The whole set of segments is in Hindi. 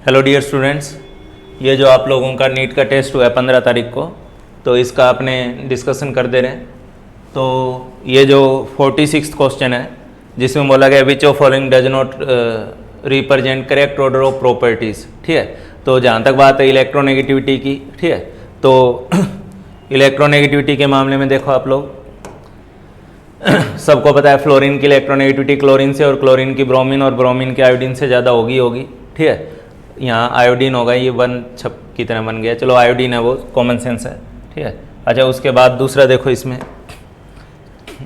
हेलो डियर स्टूडेंट्स, ये जो आप लोगों का नीट का टेस्ट हुआ है 15 तारीख को, तो इसका अपने डिस्कशन कर दे रहे हैं। तो ये जो 46th क्वेश्चन है जिसमें बोला गया विच of following does not represent correct order of properties, ठीक है। तो जहाँ तक बात है इलेक्ट्रोनेगेटिविटी की, ठीक है, तो इलेक्ट्रोनेगेटिविटी के मामले में देखो आप लोग सबको पता है फ्लोरीन की इलेक्ट्रोनेगेटिविटी क्लोरीन से और क्लोरीन की ब्रोमीन और ब्रोमीन की आयोडीन से ज़्यादा होगी, ठीक है। यहाँ आयोडीन होगा, ये 1 छप की तरह बन गया, चलो आयोडीन है, वो कॉमन सेंस है, ठीक है। अच्छा, उसके बाद दूसरा देखो, इसमें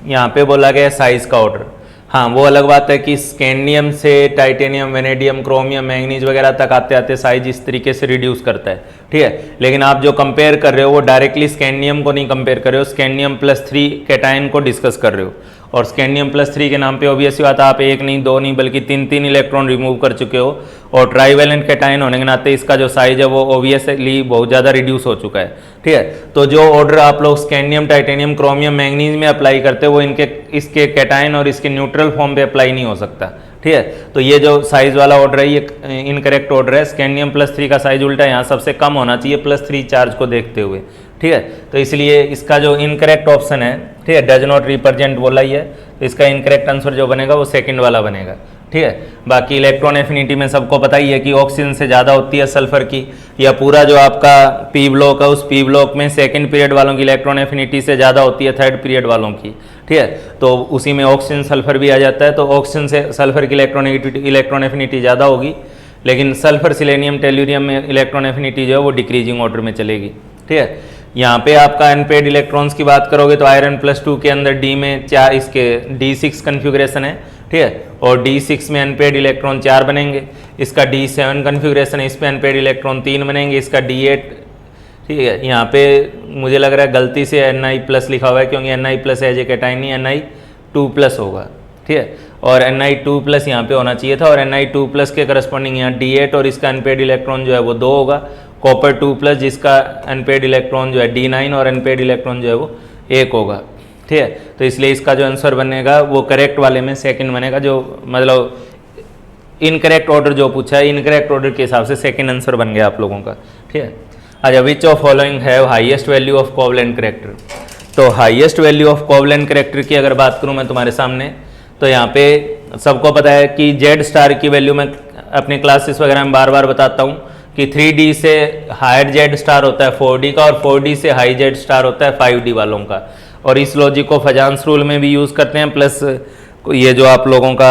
यहाँ पे बोला गया साइज़ का ऑर्डर। हाँ, वो अलग बात है कि स्कैंडियम से टाइटेनियम, वेनेडियम, क्रोमियम, मैंगनीज वगैरह तक आते आते साइज इस तरीके से रिड्यूस करता है, ठीक है। लेकिन आप जो कंपेयर कर रहे हो वो डायरेक्टली स्कैंडियम को नहीं कंपेयर कर रहे हो, स्कैंडियम +3 कैटायन को डिस्कस कर रहे हो। और स्कैंडियम +3 के नाम पे ऑब्वियसली बात है, आप 1 नहीं 2 नहीं बल्कि 3 इलेक्ट्रॉन रिमूव कर चुके हो। और ट्राइवेलेंट कैटायन होने के नाते इसका जो साइज है वो ऑब्वियसली बहुत ज़्यादा रिड्यूस हो चुका है, ठीक है। तो जो ऑर्डर आप लोग स्कैंडियम, टाइटेनियम, क्रोमियम, मैंगनीज में अप्लाई करते हो वो इसके कैटायन और इसके न्यूट्रल फॉर्म पे अप्लाई नहीं हो सकता, ठीक है। तो ये जो साइज वाला ऑर्डर है ये इनकरेक्ट ऑर्डर है। स्कैंडियम +3 का साइज उल्टा यहाँ सबसे कम होना चाहिए +3 चार्ज को देखते हुए, ठीक है। तो इसलिए इसका जो इनकरेक्ट ऑप्शन है, ठीक है, डज नॉट रिप्रेजेंट बोला ही है, तो इसका इनकरेक्ट आंसर जो बनेगा वो सेकंड वाला बनेगा, ठीक है। बाकी इलेक्ट्रॉन एफिनिटी में सबको पता ही है कि ऑक्सीजन से ज़्यादा होती है सल्फर की, या पूरा जो आपका पी ब्लॉक है उस पी ब्लॉक में सेकंड पीरियड वालों की इलेक्ट्रॉन एफिनिटी से ज़्यादा होती है थर्ड पीरियड वालों की, ठीक है। तो उसी में ऑक्सीजन सल्फर भी आ जाता है, तो ऑक्सीजन से सल्फर की इलेक्ट्रॉन एफिनिटी ज़्यादा होगी, लेकिन सल्फर, सिलेनियम, टेल्यूरियम में इलेक्ट्रॉन एफिनिटी जो है वो डिक्रीजिंग ऑर्डर में चलेगी, ठीक है। यहाँ पे आपका अनपेड इलेक्ट्रॉन्स की बात करोगे तो आयरन +2 के अंदर डी में 4 इसके D6 कन्फिग्रेशन है, ठीक है। और D6 में अनपेड इलेक्ट्रॉन 4 बनेंगे, इसका D7 कन्फिग्रेशन है, इस पर अनपेड इलेक्ट्रॉन 3 बनेंगे, इसका D8, ठीक है। यहाँ पे मुझे लग रहा है गलती से Ni+ लिखा हुआ है, क्योंकि Ni+ एज ए कैटायन नहीं, Ni2+ होगा, ठीक है। और Ni2+ यहाँ पे होना चाहिए था, और Ni2+ के करस्पॉन्डिंग यहाँ D8 और इसका अनपेड इलेक्ट्रॉन जो है वो 2 होगा। कॉपर 2+ जिसका अनपेड इलेक्ट्रॉन जो है D9 और अनपेड इलेक्ट्रॉन जो है वो 1 होगा, ठीक है। तो इसलिए इसका जो आंसर बनेगा वो करेक्ट वाले में सेकंड बनेगा, जो मतलब इनकरेक्ट ऑर्डर जो पूछा है, इनकरेक्ट ऑर्डर के हिसाब से सेकंड आंसर बन गया आप लोगों का, ठीक है। अच्छा, which of following have highest value of covalent character. तो highest value of covalent character की अगर बात करूँ मैं तुम्हारे सामने, तो यहाँ पे सबको पता है कि Z* की वैल्यू मैं अपनी क्लासेस वगैरह में बार बार बताता हूँ कि 3D से हायर Z* होता है 4D का, और 4D से हाई Z* होता है 5D वालों का। और इस लॉजिक को फजांस रूल में भी यूज़ करते हैं, प्लस ये जो आप लोगों का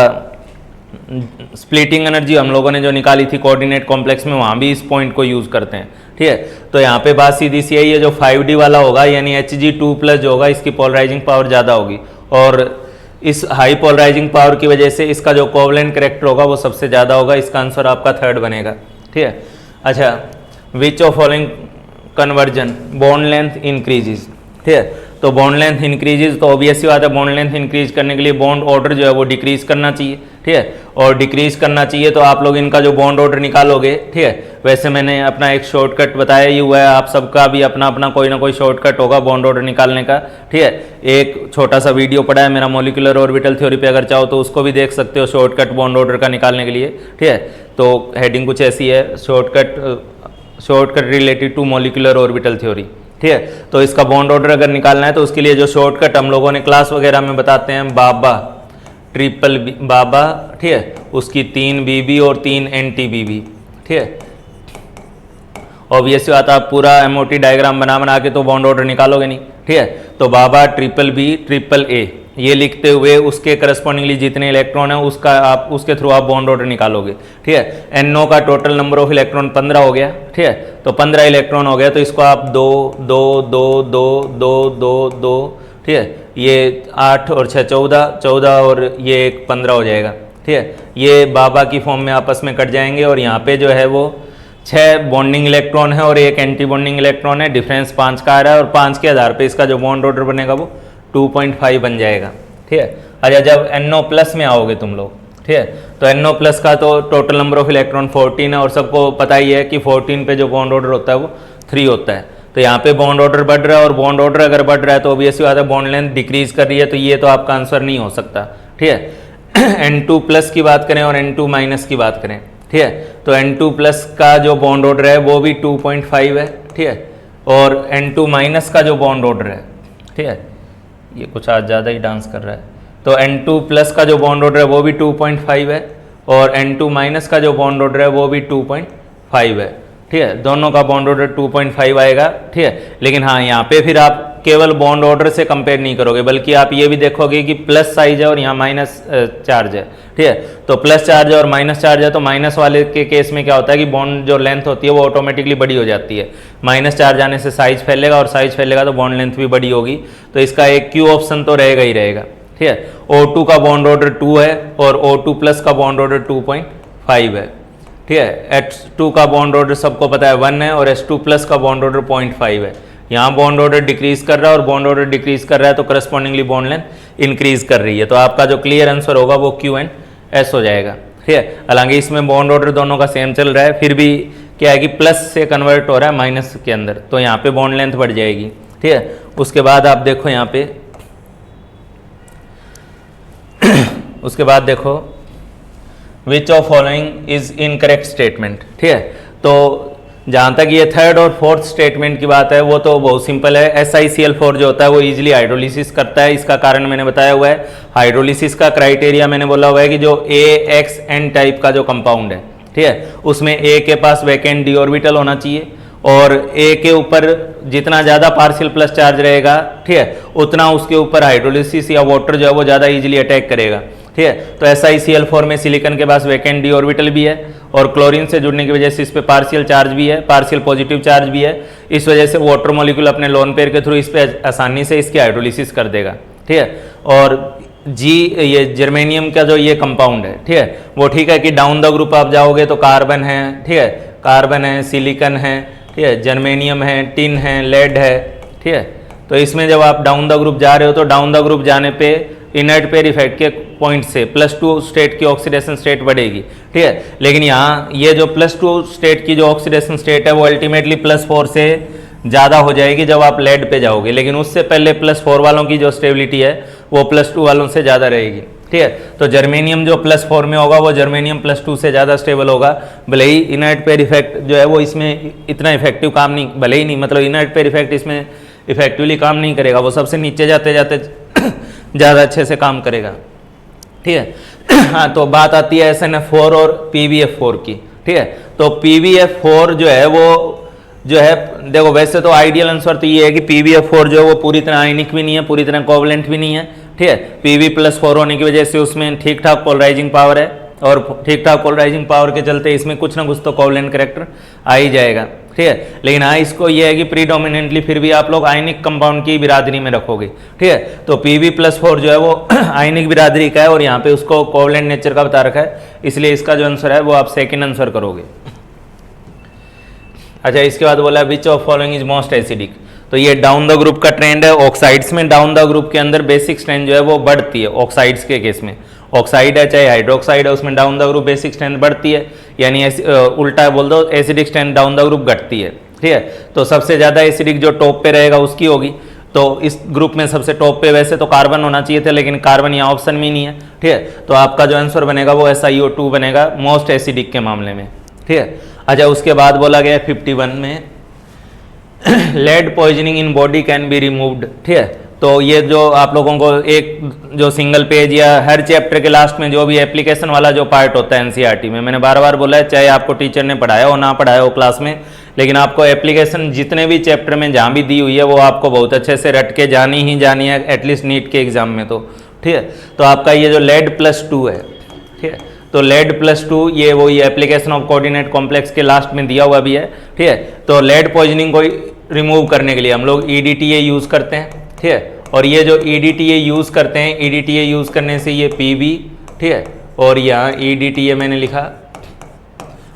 स्प्लिटिंग एनर्जी हम लोगों ने जो निकाली थी कोऑर्डिनेट कॉम्प्लेक्स में, वहाँ भी इस पॉइंट को यूज़ करते हैं, ठीक है। तो यहाँ पे बात सीधी सी है, ये जो 5D वाला होगा यानी Hg2+ जो होगा इसकी पोलराइजिंग पावर ज़्यादा होगी, और इस हाई पोलराइजिंग पावर की वजह से इसका जो कोवेलेंट करेक्टर होगा वो सबसे ज़्यादा होगा। इसका आंसर आपका थर्ड बनेगा, ठीक है। अच्छा, which of following conversion bond length increases, ठीक है। तो बॉन्ड लेंथ इंक्रीजेज, तो ऑब्वियसली बात है बॉन्ड लेंथ इंक्रीज करने के लिए बॉन्ड ऑर्डर जो है वो डिक्रीज करना चाहिए, ठीक है। और डिक्रीज करना चाहिए तो आप लोग इनका जो बॉन्ड ऑर्डर निकालोगे, ठीक है। वैसे मैंने अपना एक शॉर्टकट बताया ही हुआ है, आप सबका भी अपना अपना कोई ना कोई शॉर्टकट होगा बॉन्ड ऑर्डर निकालने का, ठीक है। एक छोटा सा वीडियो पड़ा है मेरा मॉलिक्यूलर ऑर्बिटल थ्योरी पे, अगर चाहो तो उसको भी देख सकते हो शॉर्टकट बॉन्ड ऑर्डर का निकालने के लिए, ठीक है। तो हेडिंग कुछ ऐसी है, shortcut related to molecular orbital theory, ठीक है। तो इसका बॉन्ड ऑर्डर अगर निकालना है तो उसके लिए जो शॉर्टकट हम लोगों ने क्लास वगैरह में बताते हैं, बाबा, ट्रिपल बाबा, ठीक है, उसकी 3 BB और 3 NTBB, ठीक है। ऑब्वियसली बात आप पूरा MOT डायग्राम बना के तो बॉन्ड ऑर्डर निकालोगे नहीं, ठीक है। तो बाबा, BBB, AAA ये लिखते हुए उसके करस्पॉन्डिंगली जितने इलेक्ट्रॉन है उसका आप उसके थ्रू आप बॉन्ड ऑर्डर निकालोगे, ठीक है। NO का टोटल नंबर ऑफ इलेक्ट्रॉन 15 हो गया, ठीक है। तो 15 इलेक्ट्रॉन हो गया, तो इसको आप 2 2 2 2 2 2 2, ठीक है। ये 8 और 6 14 और ये 15 हो जाएगा, ठीक है। ये बाबा की फॉर्म में आपस में कट जाएंगे, और यहाँ पे जो है वो 6 बॉन्डिंग इलेक्ट्रॉन है और 1 एंटी बॉन्डिंग इलेक्ट्रॉन है, डिफरेंस 5 का आ रहा है, और 5 के आधार पे इसका जो बॉन्ड ऑर्डर बनेगा वो 2.5 बन जाएगा, ठीक है। अच्छा, जब NO+ में आओगे तुम लोग, ठीक है, तो NO+ का तो टोटल नंबर ऑफ इलेक्ट्रॉन 14 है, और सबको पता ही है कि 14 पे जो बॉन्ड ऑर्डर होता है वो 3 होता है। तो यहाँ पे बॉन्ड ऑर्डर बढ़ रहा है, और बॉन्ड ऑर्डर अगर बढ़ रहा है तो ऑब्वियसली बात है बॉन्ड लेंथ डिक्रीज कर रही है, तो ये तो आपका आंसर नहीं हो सकता, ठीक है। N2+ की बात करें और N2- की बात करें, ठीक है। तो N2 प्लस का जो बॉन्ड ऑर्डर है वो भी 2.5 है, ठीक है। और N2 माइनस का जो बॉन्ड ऑर्डर है, ठीक है, ये कुछ आज ज़्यादा ही डांस कर रहा है। तो N2 प्लस का जो बॉन्ड ऑर्डर है वो भी 2.5 है और N2 माइनस का जो बॉन्ड ऑर्डर है वो भी 2.5 है, ठीक है। दोनों का बॉन्ड ऑर्डर 2.5 आएगा, ठीक है। लेकिन हाँ, यहाँ पे फिर आप केवल बॉन्ड ऑर्डर से कंपेयर नहीं करोगे, बल्कि आप ये भी देखोगे कि प्लस साइज है और यहाँ माइनस चार्ज है, ठीक है। तो प्लस चार्ज है और माइनस चार्ज है, तो माइनस वाले के केस में क्या होता है कि बॉन्ड जो लेंथ होती है वो ऑटोमेटिकली बड़ी हो जाती है। माइनस चार्ज आने से साइज फैलेगा और साइज फैलेगा तो बॉन्ड लेंथ भी बड़ी होगी। तो इसका एक क्यू ऑप्शन तो रहेगा ही रहेगा, ठीक है। O2 का बॉन्ड ऑर्डर 2 है और O2 प्लस का बॉन्ड ऑर्डर 2.5 है, ठीक है। H2 का बॉन्ड ऑर्डर सबको पता है 1 है और H2 प्लस का बॉन्ड ऑर्डर 0.5 है। यहाँ बॉन्ड ऑर्डर डिक्रीज कर रहा है और बॉन्ड ऑर्डर डिक्रीज कर रहा है, तो करस्पॉन्डिंगली बॉन्ड लेंथ इंक्रीज कर रही है। तो आपका जो क्लियर आंसर होगा वो Q&S हो जाएगा, ठीक है। हालांकि इसमें बॉन्ड ऑर्डर दोनों का सेम चल रहा है, फिर भी क्या है कि प्लस से कन्वर्ट हो रहा है माइनस के अंदर, तो यहाँ पे बॉन्ड लेंथ बढ़ जाएगी, ठीक है। उसके बाद आप देखो यहाँ पे उसके बाद देखो which of following is incorrect statement, ठीक है। तो जहाँ तक ये थर्ड और फोर्थ स्टेटमेंट की बात है वो तो बहुत सिंपल है। SiCl4 जो होता है वो इजीली हाइड्रोलिसिस करता है। इसका कारण मैंने बताया हुआ है। हाइड्रोलिसिस का क्राइटेरिया मैंने बोला हुआ है कि जो AXN टाइप का जो कंपाउंड है, ठीक है, उसमें A के पास वैकेंट डी ऑर्बिटल होना चाहिए और A के ऊपर जितना ज़्यादा पार्शियल प्लस चार्ज रहेगा, ठीक है, उतना उसके ऊपर हाइड्रोलिसिस या वाटर जो है वो ज़्यादा इजीली अटैक करेगा, ठीक है। तो SiCl4 में सिलिकॉन के पास वैकेंट डी ऑर्बिटल भी है और क्लोरीन से जुड़ने की वजह से इस पे पार्शियल चार्ज भी है, पार्शियल पॉजिटिव चार्ज भी है। इस वजह से वाटर मॉलिक्यूल अपने लोन पेयर के थ्रू इस पे आसानी से इसकी हाइड्रोलिसिस कर देगा, ठीक है। और ये जर्मेनियम का जो ये कंपाउंड है, ठीक है, वो ठीक है कि डाउन द ग्रुप आप जाओगे तो कार्बन है, ठीक है, कार्बन है, सिलिकॉन है, ठीक है, जर्मेनियम है, टिन है, लेड है, ठीक है। तो इसमें जब आप डाउन द ग्रुप जा रहे हो तो डाउन द ग्रुप जाने पे इनर्ट पेयर इफेक्ट के पॉइंट से +2 स्टेट की ऑक्सीडेशन स्टेट बढ़ेगी, ठीक है। लेकिन यहाँ ये जो +2 स्टेट की जो ऑक्सीडेशन स्टेट है वो अल्टीमेटली +4 से ज़्यादा हो जाएगी जब आप लेड पे जाओगे, लेकिन उससे पहले +4 वालों की जो स्टेबिलिटी है वो +2 वालों से ज़्यादा रहेगी, ठीक है। तो जर्मेनियम जो +4 में होगा वो जर्मेनियम +2 से ज़्यादा स्टेबल होगा। भले ही इनर्ट पेयर इफेक्ट जो है वो इसमें इतना इफेक्टिव काम नहीं, भले ही नहीं मतलब इनर्ट पेयर इफेक्ट इसमें इफेक्टिवली काम नहीं करेगा, वो सबसे नीचे जाते जाते ज़्यादा अच्छे से काम करेगा, ठीक है। हाँ, तो बात आती है SNF4 और PbF4 की, ठीक है। तो PbF4 जो है वो जो है, देखो वैसे तो आइडियल आंसर तो ये है कि PbF4 जो है वो पूरी तरह आयनिक भी नहीं है, पूरी तरह कोवलेंट भी नहीं है, ठीक है। Pb+4 होने की वजह से उसमें ठीक ठाक पोलराइजिंग पावर है और ठीक ठाक पोलराइजिंग पावर के चलते इसमें कुछ ना कुछ तो कोवलेंट कैरेक्टर आ ही जाएगा, ठीक है। लेकिन हाँ, इसको ये है कि प्रीडोमिनेंटली फिर भी आप लोग आयनिक कंपाउंड की बिरादरी में रखोगे, ठीक है। तो Pb+4 जो है वो आयनिक बिरादरी का है और यहाँ पे उसको कोवलेंट नेचर का बता रखा है, इसलिए इसका जो आंसर है वो आप सेकेंड आंसर करोगे। अच्छा, इसके बाद बोला विच of following is most acidic. तो ये डाउन द ग्रुप का ट्रेंड है। ऑक्साइड्स में डाउन द ग्रुप के अंदर बेसिक स्ट्रेंथ जो है वो बढ़ती है। ऑक्साइड्स के केस में ऑक्साइड है चाहे हाइड्रोक्साइड है उसमें down the group basic strength बढ़ती है, यानी उल्टा बोल दो acidic strength down the group घटती है, ठीक है। तो सबसे ज़्यादा एसिडिक जो टॉप पे रहेगा उसकी होगी। तो इस ग्रुप में सबसे टॉप पे वैसे तो कार्बन होना चाहिए था, लेकिन कार्बन यहाँ ऑप्शन में नहीं है, ठीक है। तो आपका जो आंसर बनेगा वो SiO2 बनेगा मोस्ट एसिडिक के मामले में, ठीक है। अच्छा, उसके बाद बोला गया 51 में lead poisoning in body can be removed, ठीक है। तो ये जो आप लोगों को एक जो सिंगल पेज या हर चैप्टर के लास्ट में जो भी एप्लीकेशन वाला जो पार्ट होता है NCERT में, मैंने बार बार बोला है, चाहे आपको टीचर ने पढ़ाया हो ना पढ़ाया हो क्लास में, लेकिन आपको एप्लीकेशन जितने भी चैप्टर में जहाँ भी दी हुई है वो आपको बहुत अच्छे से रट के जानी ही जानी है, एटलीस्ट नीट के एग्जाम में तो, ठीक है। तो आपका ये जो lead+2 है, ठीक है, तो lead+2 ये वही एप्लीकेशन ऑफ कोऑर्डिनेट कॉम्प्लेक्स के लास्ट में दिया हुआ भी है, ठीक है। तो लेड पॉइजनिंग को रिमूव करने के लिए हम लोग EDTA यूज़ करते हैं, ठीक है। और ये जो EDTA यूज़ करते हैं, EDTA यूज़ करने से ये Pb, ठीक है, और यहाँ EDTA मैंने लिखा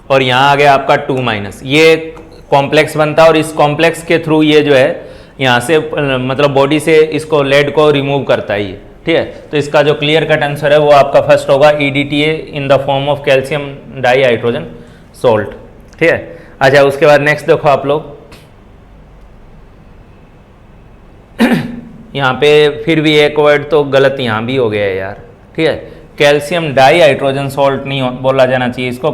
और यहाँ आ गया आपका 2-, ये कॉम्प्लेक्स बनता है और इस कॉम्प्लेक्स के थ्रू ये जो है यहाँ से मतलब बॉडी से इसको लेड को रिमूव करता है ये, ठीक है। तो इसका जो क्लियर कट आंसर है वो आपका फर्स्ट होगा EDTA in the form of calcium dihydrogen salt, ठीक है। अच्छा, उसके बाद नेक्स्ट देखो आप लोग यहाँ पे फिर भी एक वर्ड तो गलत यहाँ भी हो गया है यार, ठीक है। कैल्शियम डाईहाइड्रोजन सॉल्ट नहीं बोला जाना चाहिए, इसको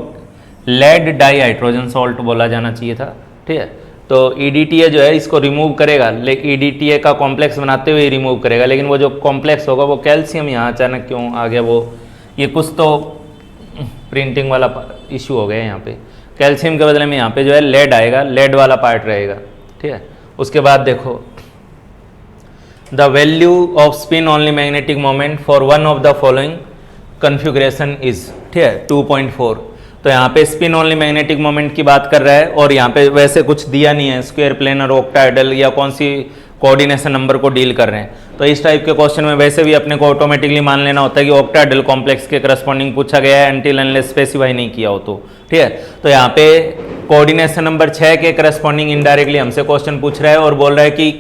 लेड डाई हाइड्रोजन सॉल्ट बोला जाना चाहिए था, ठीक है। तो EDTA जो है इसको रिमूव करेगा, EDTA का कॉम्प्लेक्स बनाते हुए रिमूव करेगा, लेकिन वो जो कॉम्प्लेक्स होगा वो कैल्शियम, यहाँ अचानक क्यों आ गया वो, ये कुछ तो प्रिंटिंग वाला इशू हो गया यहाँ पे। कैल्शियम के बदले में यहाँ पे जो है लेड आएगा, लेड वाला पार्ट रहेगा, ठीक है। उसके बाद देखो the value off spin only magnetic moment for one of the following configuration is, ठीक है, 2.4। तो यहाँ पे स्पिन ओनली मैग्नेटिक मोमेंट की बात कर रहा है और यहाँ पे वैसे कुछ दिया नहीं है, स्क्वायर प्लेनर, ऑक्टाहेड्रल या कौन सी कोऑर्डिनेशन नंबर को डील कर रहे हैं। तो इस टाइप के क्वेश्चन में वैसे भी अपने को ऑटोमेटिकली मान लेना होता है कि ऑक्टाहेड्रल कॉम्प्लेक्स के करस्पॉन्डिंग पूछा गया है, अनटिल अनलेस स्पेसिफाई नहीं किया हो तो, ठीक है। तो यहाँ पे कोऑर्डिनेशन नंबर 6 के करस्पॉन्डिंग इनडायरेक्टली हमसे क्वेश्चन पूछ रहा है और बोल रहा है कि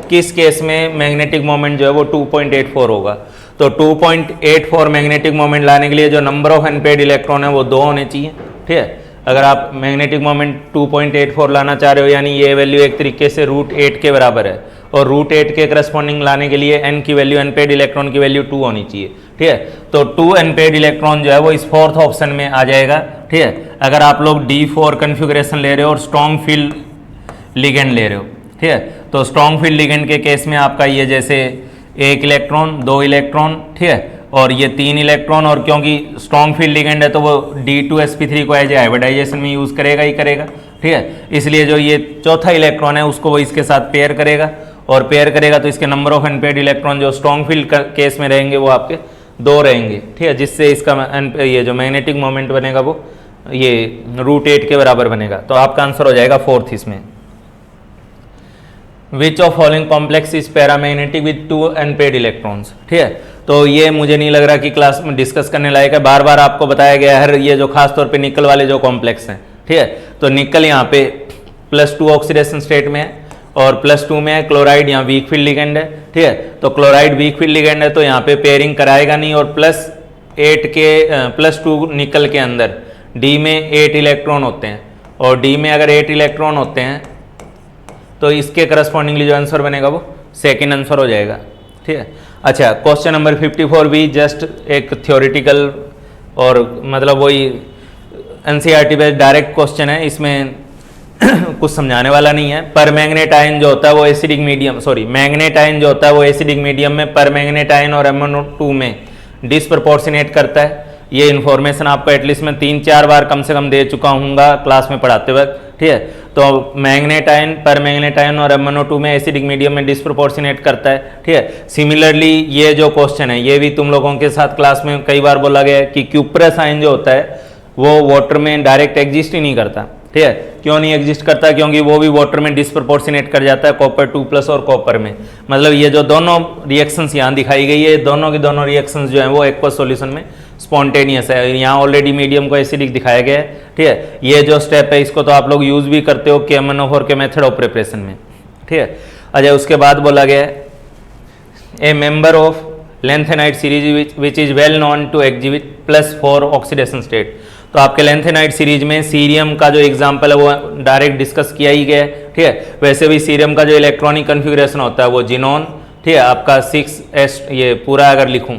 किस केस में मैग्नेटिक मोमेंट जो है वो 2.84 होगा। तो 2.84 मैग्नेटिक मोमेंट लाने के लिए जो नंबर ऑफ अनपेड इलेक्ट्रॉन है वो 2 होने चाहिए, ठीक है। अगर आप मैग्नेटिक मोमेंट 2.84 लाना चाह रहे हो, यानी ये वैल्यू एक तरीके से √8 के बराबर है, और √8 के करस्पॉन्डिंग लाने के लिए n की वैल्यू, अनपेड इलेक्ट्रॉन की वैल्यू 2 होनी चाहिए, ठीक है। तो 2 अनपेड इलेक्ट्रॉन जो है वो इस फोर्थ ऑप्शन में आ जाएगा, ठीक है। अगर आप लोग D4 कन्फिग्रेशन ले रहे हो और स्ट्रॉन्ग फील्ड लिगेंड ले रहे हो, ठीक है, तो स्ट्रॉन्ग फील्ड लिगेंड के केस में आपका ये जैसे 1 इलेक्ट्रॉन, 2 इलेक्ट्रॉन, ठीक है, और ये 3 इलेक्ट्रॉन, और क्योंकि स्ट्रॉन्ग फील्ड लिगेंड है तो वो D2sp3 को एज हाइब्रिडाइजेशन में यूज़ करेगा ही करेगा, ठीक है। इसलिए जो ये चौथा इलेक्ट्रॉन है उसको वो इसके साथ पेयर करेगा, और पेयर करेगा तो इसके नंबर ऑफ अनपेड इलेक्ट्रॉन जो स्ट्रॉन्ग फील्ड केस में रहेंगे वो आपके 2 रहेंगे, ठीक है, जिससे इसका ये जो मैग्नेटिक मोमेंट बनेगा वो ये √8 के बराबर बनेगा। तो आपका आंसर हो जाएगा 4th इसमें। विच of following complex is paramagnetic with 2 unpaired electrons, ठीक है। तो ये मुझे नहीं लग रहा कि क्लास में डिस्कस करने लायक है, बार बार आपको बताया गया है, हर ये जो खास तौर पे निकल वाले जो कॉम्प्लेक्स हैं, ठीक है। तो निकल यहाँ पे +2 ऑक्सीडेशन स्टेट में है और +2 में है, क्लोराइड यहाँ वीक फील्ड लिगेंड है, ठीक है। तो क्लोराइड वीक फील्ड लिगेंड है तो यहाँ पे पेयरिंग कराएगा नहीं, और +2 निकल के अंदर D में 8 इलेक्ट्रॉन होते हैं, और D में अगर 8 इलेक्ट्रॉन होते हैं तो इसके करस्पॉन्डिंगली जो आंसर बनेगा वो सेकंड आंसर हो जाएगा, ठीक है। अच्छा, क्वेश्चन नंबर 54 भी जस्ट एक थ्योरेटिकल और मतलब वही NCERT पे डायरेक्ट क्वेश्चन है, इसमें कुछ समझाने वाला नहीं है। परमैंगनेट आयन जो होता है वो एसिडिक मीडियम, मैग्नेट आयन जो होता है वो एसिडिक मीडियम में परमैंगनेट आयन और MnO2 में डिसप्रपोर्शनेट करता है। ये इन्फॉर्मेशन आपको एटलीस्ट मैं 3-4 बार कम से कम दे चुका हूँगा क्लास में पढ़ाते वक्त, ठीक है। तो मैग्नेट आयन, परमैंगनेट आयन और MnO2 में एसिडिक मीडियम में डिसप्रोपोर्शनेट करता है, ठीक है। सिमिलरली ये जो क्वेश्चन है ये भी तुम लोगों के साथ क्लास में कई बार बोला गया है कि क्यूप्रस आयन जो होता है वो वाटर में डायरेक्ट एग्जिस्ट ही नहीं करता, ठीक है। क्यों नहीं एग्जिस्ट करता? क्योंकि वो भी वाटर में डिसप्रोपोर्शनेट कर जाता है कॉपर 2+ और कॉपर में। मतलब ये जो दोनों रिएक्शंस यहाँ दिखाई गई है, दोनों की दोनों रिएक्शंस जो हैं वो एक्वस सॉल्यूशन में स्पॉन्टेनियस है। यहाँ ऑलरेडी मीडियम को एसिडिक दिखाया गया है, ठीक है। ये जो स्टेप है इसको तो आप लोग यूज भी करते हो KMnO4 के मेथड ऑफ प्रिपरेशन में, ठीक है। अच्छा, उसके बाद बोला गया है a member of lanthanide series which is well known to exhibit +4 oxidation state. तो आपके लेंथेनाइट सीरीज में सीरियम का जो एग्जाम्पल है वो डायरेक्ट डिस्कस किया ही गया है, ठीक है। वैसे भी सीरियम का जो इलेक्ट्रॉनिक कन्फिग्रेशन होता है वो जिनोन, ठीक है। आपका 6s, ये पूरा अगर लिखूं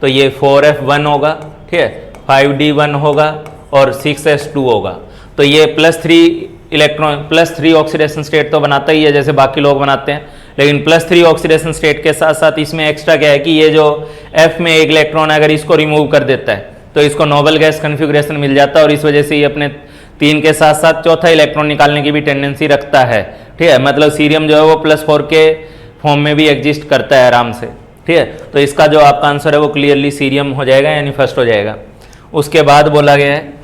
तो ये 4f1 होगा, ठीक है, 5d1 होगा और 6s2 होगा। तो ये +3 ऑक्सीडेशन स्टेट तो बनाता ही है जैसे बाकी लोग बनाते हैं, लेकिन +3 ऑक्सीडेशन स्टेट के साथ साथ इसमें एक्स्ट्रा क्या है कि ये जो f में एक इलेक्ट्रॉन अगर इसको रिमूव कर देता है तो इसको नोबल गैस कन्फिग्रेशन मिल जाता है, और इस वजह से ये अपने 3 के साथ साथ चौथा इलेक्ट्रॉन निकालने की भी टेंडेंसी रखता है, ठीक है। मतलब सीरियम जो है वो +4 के फॉर्म में भी एग्जिस्ट करता है आराम से, ठीक है। तो इसका जो आपका आंसर है वो क्लियरली सीरियम हो जाएगा, यानी फर्स्ट हो जाएगा। उसके बाद बोला गया है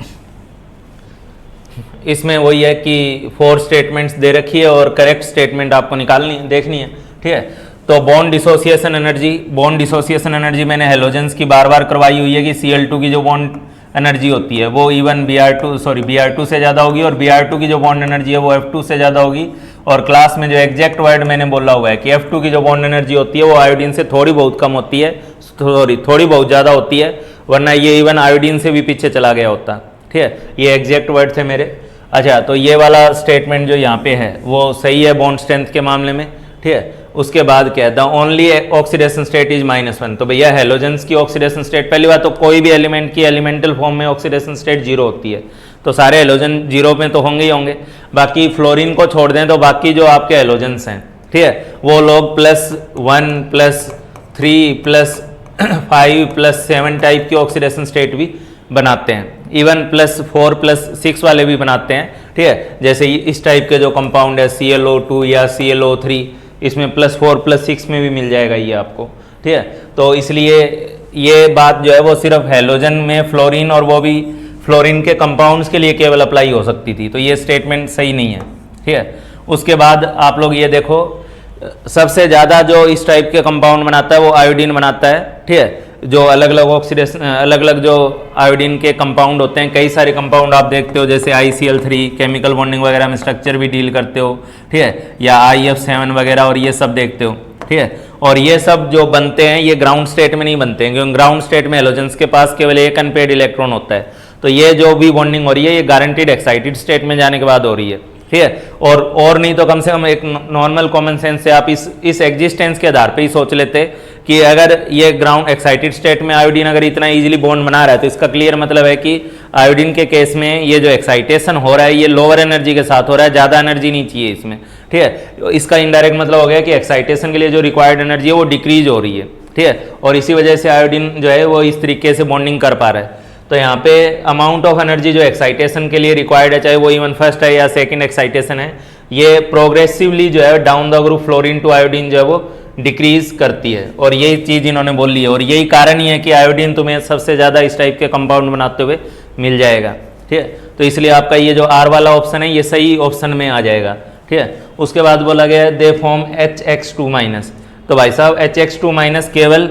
इसमें वही है कि 4 स्टेटमेंट्स दे रखी है और करेक्ट स्टेटमेंट आपको निकालनी है, देखनी है, ठीक है। तो बॉन्ड डिसोसिएशन एनर्जी मैंने हेलोजेंस की बार बार करवाई हुई है कि Cl2 की जो बॉन्ड एनर्जी होती है वो इवन Br2 से ज़्यादा होगी, और Br2 की जो बॉन्ड एनर्जी है वो F2 से ज़्यादा होगी। और क्लास में जो एग्जैक्ट वर्ड मैंने बोला हुआ है कि F2 की जो बॉन्ड एनर्जी होती है वो आयोडीन से थोड़ी बहुत कम होती है, थोड़ी बहुत ज़्यादा होती है, वरना ये इवन आयोडीन से भी पीछे चला गया होता, ठीक है। ये एग्जैक्ट वर्ड थे मेरे। अच्छा, तो ये वाला स्टेटमेंट जो यहाँ पे है वो सही है बॉन्ड स्ट्रेंथ के मामले में, ठीक है। उसके बाद क्या है, the only oxidation state is -1। तो भैया हेलोजेंस की ऑक्सीडेशन स्टेट, पहली बात तो कोई भी एलिमेंट की एलिमेंटल फॉर्म में ऑक्सीडेशन स्टेट 0 होती है। तो सारे हेलोजन 0 पे तो होंगे ही होंगे। बाकी फ्लोरीन को छोड़ दें तो बाकी जो आपके हेलोजन्स हैं, ठीक है, वो लोग +1 +3 +5 +7 टाइप की ऑक्सीडेशन स्टेट भी बनाते हैं, इवन +4 +6 वाले भी बनाते हैं, ठीक है। जैसे इस टाइप के जो कंपाउंड है ClO2 या ClO3, इसमें +4 +6 में भी मिल जाएगा ये आपको, ठीक है। तो इसलिए ये बात जो है वो सिर्फ हेलोजन में फ्लोरीन, और वो भी फ्लोरीन के कंपाउंड्स के लिए केवल अप्लाई हो सकती थी, तो ये स्टेटमेंट सही नहीं है, ठीक है। उसके बाद आप लोग ये देखो, सबसे ज़्यादा जो इस टाइप के कंपाउंड बनाता है वो आयोडीन बनाता है, ठीक है। जो अलग अलग ऑक्सीडेशन, अलग अलग जो आयोडीन के कंपाउंड होते हैं, कई सारे कंपाउंड आप देखते हो, जैसे ICl3 केमिकल बॉन्डिंग वगैरह में स्ट्रक्चर भी डील करते हो, ठीक है, या IF7 वगैरह, और ये सब देखते हो, ठीक है। और ये सब जो बनते हैं ये ग्राउंड स्टेट में नहीं बनते हैं, क्योंकि ग्राउंड स्टेट में हेलोजेंस के पास केवल एक अनपेयर्ड इलेक्ट्रॉन होता है। तो ये जो भी बॉन्डिंग हो रही है ये गारंटीड एक्साइटेड स्टेट में जाने के बाद हो रही है, ठीक है। और नहीं तो कम से कम एक नॉर्मल कॉमन सेंस से आप इस एग्जिस्टेंस के आधार पे ही सोच लेते कि अगर ये ग्राउंड एक्साइटेड स्टेट में आयोडीन अगर इतना इजीली बॉन्ड बना रहा है, तो इसका क्लियर मतलब है कि आयोडीन के केस में ये जो एक्साइटेशन हो रहा है ये लोअर एनर्जी के साथ हो रहा है, ज़्यादा एनर्जी नहीं चाहिए इसमें, ठीक है। इसका इनडायरेक्ट मतलब हो गया कि एक्साइटेशन के लिए जो रिक्वायर्ड एनर्जी है वो डिक्रीज हो रही है, ठीक है। और इसी वजह से आयोडीन जो है वो इस तरीके से बॉन्डिंग कर पा रहा है। तो यहाँ पे अमाउंट ऑफ एनर्जी जो एक्साइटेशन के लिए रिक्वायर्ड है, चाहे वो इवन फर्स्ट है या सेकंड एक्साइटेशन है, ये प्रोग्रेसिवली जो है down the group fluorine to iodine जो है वो डिक्रीज करती है। और यही चीज़ इन्होंने बोल ली है, और यही कारण ही है कि आयोडीन तुम्हें सबसे ज़्यादा इस टाइप के कंपाउंड बनाते हुए मिल जाएगा, ठीक है। तो इसलिए आपका ये जो R वाला ऑप्शन है ये सही ऑप्शन में आ जाएगा, ठीक है। उसके बाद बोला गया दे फॉर्म HX2-। तो भाई साहब HX2- केवल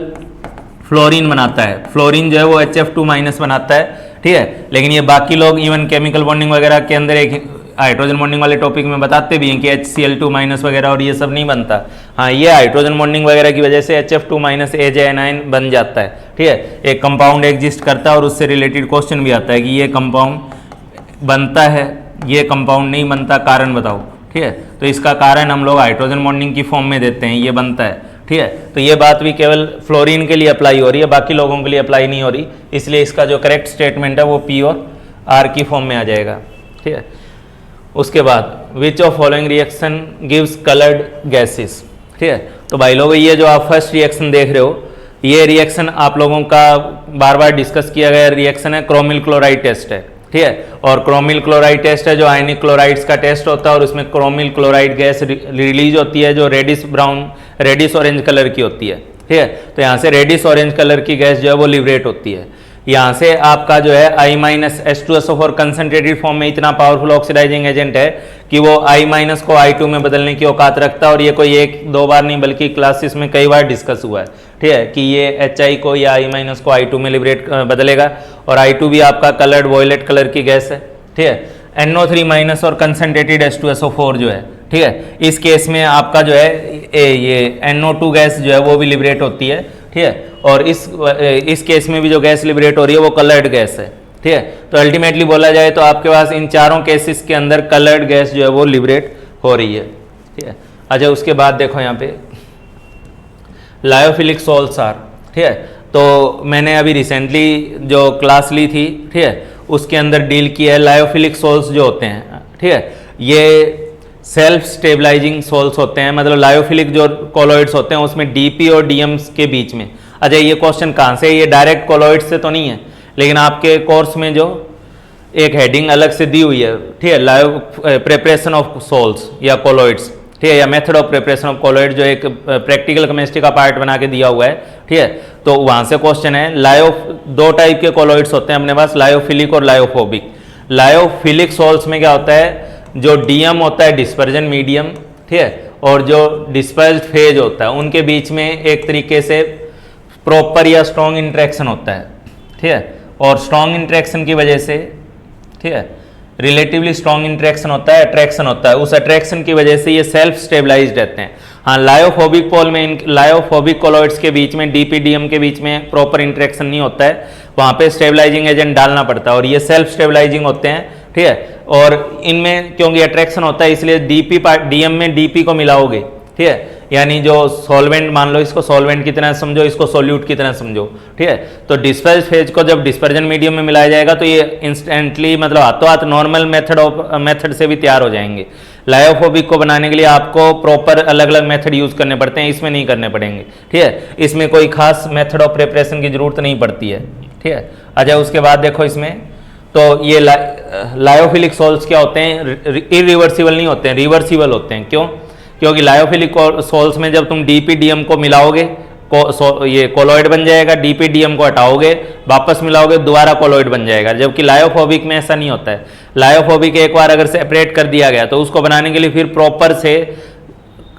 फ्लोरीन बनाता है, फ्लोरीन जो है वो HF2- बनाता है, ठीक है। लेकिन ये बाकी लोग इवन केमिकल बॉन्डिंग वगैरह के अंदर एक हाइड्रोजन बॉन्डिंग वाले टॉपिक में बताते भी हैं कि HCl2- वगैरह और ये सब नहीं बनता। हाँ, ये हाइड्रोजन बॉन्डिंग वगैरह की वजह से HF2- AJ बन जाता है, ठीक है। एक कंपाउंड एग्जिस्ट करता है और उससे रिलेटेड क्वेश्चन भी आता है कि ये कंपाउंड बनता है, ये कंपाउंड नहीं बनता, कारण बताओ, ठीक है। तो इसका कारण हम लोग हाइड्रोजन बॉन्डिंग की फॉर्म में देते हैं, ये बनता है, ठीक है। तो ये बात भी केवल फ्लोरीन के लिए अप्लाई हो रही है, बाकी लोगों के लिए अप्लाई नहीं हो रही, इसलिए इसका जो करेक्ट स्टेटमेंट है वो P और R की फॉर्म में आ जाएगा, ठीक है। उसके बाद विच of following reaction gives coloured gases, ठीक है। तो भाई लोग ये जो आप फर्स्ट रिएक्शन देख रहे हो, ये रिएक्शन आप लोगों का बार बार डिस्कस किया गया रिएक्शन है, क्रोमिल क्लोराइड टेस्ट है, ठीक है। और क्रोमिल क्लोराइड टेस्ट है जो आयनिक क्लोराइड्स का टेस्ट होता है, और उसमें क्रोमिल क्लोराइड गैस रिलीज होती है जो रेडिश ऑरेंज कलर की होती है, ठीक है। तो यहाँ से रेडिश ऑरेंज कलर की गैस जो है वो लिबरेट होती है। यहाँ से आपका जो है I-H2SO4 कंसनट्रेटेड फॉर्म में इतना पावरफुल ऑक्सीडाइजिंग एजेंट है कि वो I- को I2 में बदलने की औकात रखता है, और ये कोई एक दो बार नहीं बल्कि क्लासेस में कई बार डिस्कस हुआ है, ठीक है, कि ये HI को या I- को I2 में लिबरेट बदलेगा, और I2 भी आपका कलर्ड वॉयलेट कलर की गैस है, ठीक है। NO3- और कंसनट्रेटेड H2SO4 जो है, ठीक है, इस केस में आपका जो है ये NO2 गैस जो है वो भी लिबरेट होती है, ठीक है। और इस केस में भी जो गैस लिबरेट हो रही है वो कलर्ड गैस है, ठीक है। तो अल्टीमेटली बोला जाए तो आपके पास इन चारों केसेस के अंदर कलर्ड गैस जो है वो लिबरेट हो रही है, ठीक है। अच्छा, उसके बाद देखो यहाँ पे लायोफिलिक सोल्स आर, ठीक है। तो मैंने अभी रिसेंटली जो क्लास ली थी, ठीक है, उसके अंदर डील किया है लायोफिलिक सोल्स जो होते हैं, ठीक है, ये सेल्फ स्टेबलाइजिंग सोल्स होते हैं, मतलब लायोफिलिक जो कोलॉइड्स होते हैं उसमें DP और DM के बीच में। अच्छा, ये क्वेश्चन कहाँ से, ये डायरेक्ट कोलॉइड से तो नहीं है, लेकिन आपके कोर्स में जो एक हेडिंग अलग से दी हुई है, ठीक है, लायो प्रिपरेशन ऑफ सोल्स या कोलॉइड्स, ठीक है, या method of preparation of colloid, जो एक प्रैक्टिकल केमिस्ट्री का पार्ट बना के दिया हुआ है, ठीक है। तो वहाँ से क्वेश्चन है, दो टाइप के कोलॉइड्स होते हैं अपने पास, लायोफिलिक और लायोफोबिक। लायोफिलिक सोल्स में क्या होता है, जो DM होता है डिस्पर्जन मीडियम, ठीक है, और जो डिस्पर्स्ड फेज होता है उनके बीच में एक तरीके से प्रॉपर या स्ट्रॉन्ग इंटरेक्शन होता है, ठीक है। और स्ट्रॉन्ग इंटरेक्शन की वजह से, ठीक है, रिलेटिवली स्ट्रॉन्ग इंटरेक्शन होता है, अट्रैक्शन होता है, उस अट्रैक्शन की वजह से ये सेल्फ स्टेबलाइज्ड रहते हैं। हाँ, लायोफोबिक पोल में लायोफोबिक कोलॉइड्स के बीच में DP DM के बीच में प्रॉपर इंटरेक्शन नहीं होता है, वहाँ पे स्टेबलाइजिंग एजेंट डालना पड़ता है, और ये सेल्फ स्टेबलाइजिंग होते हैं, ठीक है। और इनमें क्योंकि अट्रैक्शन होता है इसलिए DM में DP को मिलाओगे, ठीक है, यानी जो सॉल्वेंट, मान लो इसको सॉल्वेंट की तरह समझो, इसको सोल्यूट की तरह समझो, ठीक है। तो डिस्पर्स फेज को जब डिस्पर्जन मीडियम में मिलाया जाएगा तो ये इंस्टेंटली मतलब हाथों हाथ नॉर्मल मेथड से भी तैयार हो जाएंगे। लायोफोबिक को बनाने के लिए आपको प्रॉपर अलग अलग मेथड यूज करने पड़ते हैं, इसमें नहीं करने पड़ेंगे, ठीक है। इसमें कोई खास मेथड ऑफ प्रिपरेशन की जरूरत नहीं पड़ती है, ठीक है। अच्छा, उसके बाद देखो इसमें तो ये लायोफिलिक सोल्स क्या होते हैं, इरिवर्सिबल नहीं होते हैं, रिवर्सिबल होते हैं। क्यों? क्योंकि लायोफिलिक सोल्स में जब तुम डीपीडीएम को मिलाओगे ये कोलोइड बन जाएगा, डीपीडीएम को हटाओगे वापस मिलाओगे दोबारा कोलोइड बन जाएगा, जबकि लायोफोबिक में ऐसा नहीं होता है। लायोफोबिक एक बार अगर सेपरेट कर दिया गया तो उसको बनाने के लिए फिर प्रॉपर से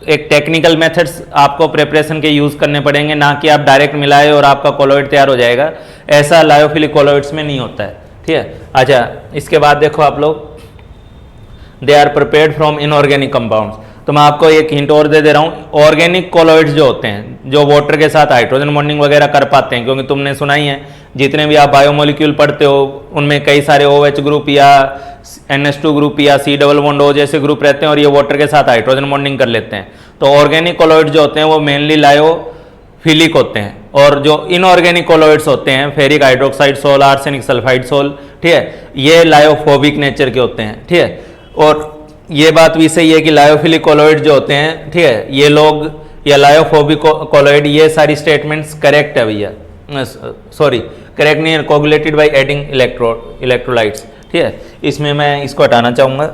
एक टेक्निकल मेथड्स आपको प्रिपरेशन के यूज करने पड़ेंगे, ना कि आप डायरेक्ट मिलाए और आपका कोलोइड तैयार हो जाएगा। ऐसा लायोफिलिक कोलोइड्स में नहीं होता है, ठीक है। अच्छा, इसके बाद देखो आप लोग, they are prepared from inorganic compounds. तो मैं आपको एक हिंट और दे रहा हूँ, ऑर्गेनिक कोलोइड्स जो होते हैं जो वाटर के साथ हाइड्रोजन बॉन्डिंग वगैरह कर पाते हैं, क्योंकि तुमने सुना ही है जितने भी आप बायोमोलिक्यूल पढ़ते हो उनमें कई सारे OH ग्रुप या NH2 ग्रुप या C डबल बॉन्ड O जैसे ग्रुप रहते हैं और ये वाटर के साथ हाइड्रोजन बॉन्डिंग कर लेते हैं। तो ऑर्गेनिक कोलोइड जो होते हैं वो मेनली लायोफिलिक होते हैं, और जो इनऑर्गेनिक कोलोइड्स होते हैं ferric hydroxide sol, arsenic sulphide sol, ठीक है, ये लायोफोबिक नेचर के होते हैं, ठीक है। और ये बात भी सही है कि लायोफिलिक कोलोइड जो होते हैं, ठीक है, ये लोग या लायोफोबिक कोलोइड, ये सारी स्टेटमेंट्स करेक्ट है भैया, सॉरी करेक्ट नहीं है, कोगुलेटेड बाय एडिंग इलेक्ट्रोलाइट्स, ठीक है। इसमें मैं इसको हटाना चाहूँगा।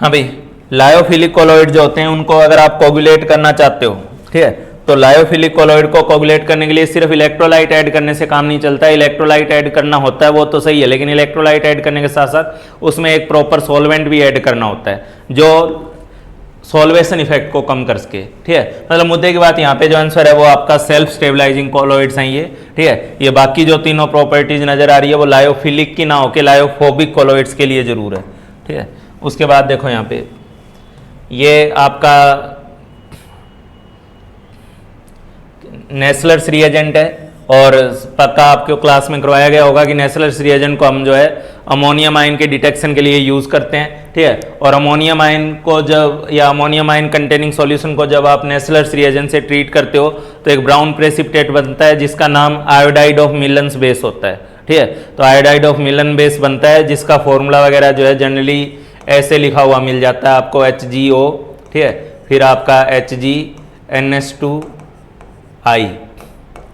हाँ भाई, लायोफिलिक कोलोइड जो होते हैं उनको अगर आप कोगुलेट करना चाहते हो, ठीक है, तो लायोफिलिक कोलोइड को कोगुलेट करने के लिए सिर्फ इलेक्ट्रोलाइट ऐड करने से काम नहीं चलता है। इलेक्ट्रोलाइट ऐड करना होता है वो तो सही है, लेकिन इलेक्ट्रोलाइट ऐड करने के साथ साथ उसमें एक प्रॉपर सॉल्वेंट भी ऐड करना होता है जो सॉल्वेशन इफेक्ट को कम कर सके, ठीक है। मतलब मुद्दे की बात यहाँ पे जो आंसर है वो आपका सेल्फ स्टेबलाइजिंग कोलोइड्स हैं ये, ठीक है। ये बाकी जो तीनों प्रॉपर्टीज नजर आ रही है वो लायोफिलिक की ना होके लायोफोबिक कोलोइड्स के लिए जरूर है, ठीक है। उसके बाद देखो यहाँ पे ये आपका नेस्लर्स रिएजेंट है, और पक्का आपके क्लास में करवाया गया होगा कि नेस्लर्स रिएजेंट को हम जो है अमोनियम आयन के डिटेक्शन के लिए यूज करते हैं, ठीक है। और अमोनियम आयन को जब, या अमोनियम आयन कंटेनिंग सॉल्यूशन को जब आप नेस्लर्स रिएजेंट से ट्रीट करते हो तो एक ब्राउन प्रेसिपिटेट बनता है जिसका नाम आयोडाइड ऑफ मिलन बेस होता है, ठीक है। तो आयोडाइड ऑफ मिलन बेस बनता है जिसका फॉर्मूला वगैरह जो है जनरली ऐसे लिखा हुआ मिल जाता है आपको, HgO, ठीक है, फिर आपका HgNH2I,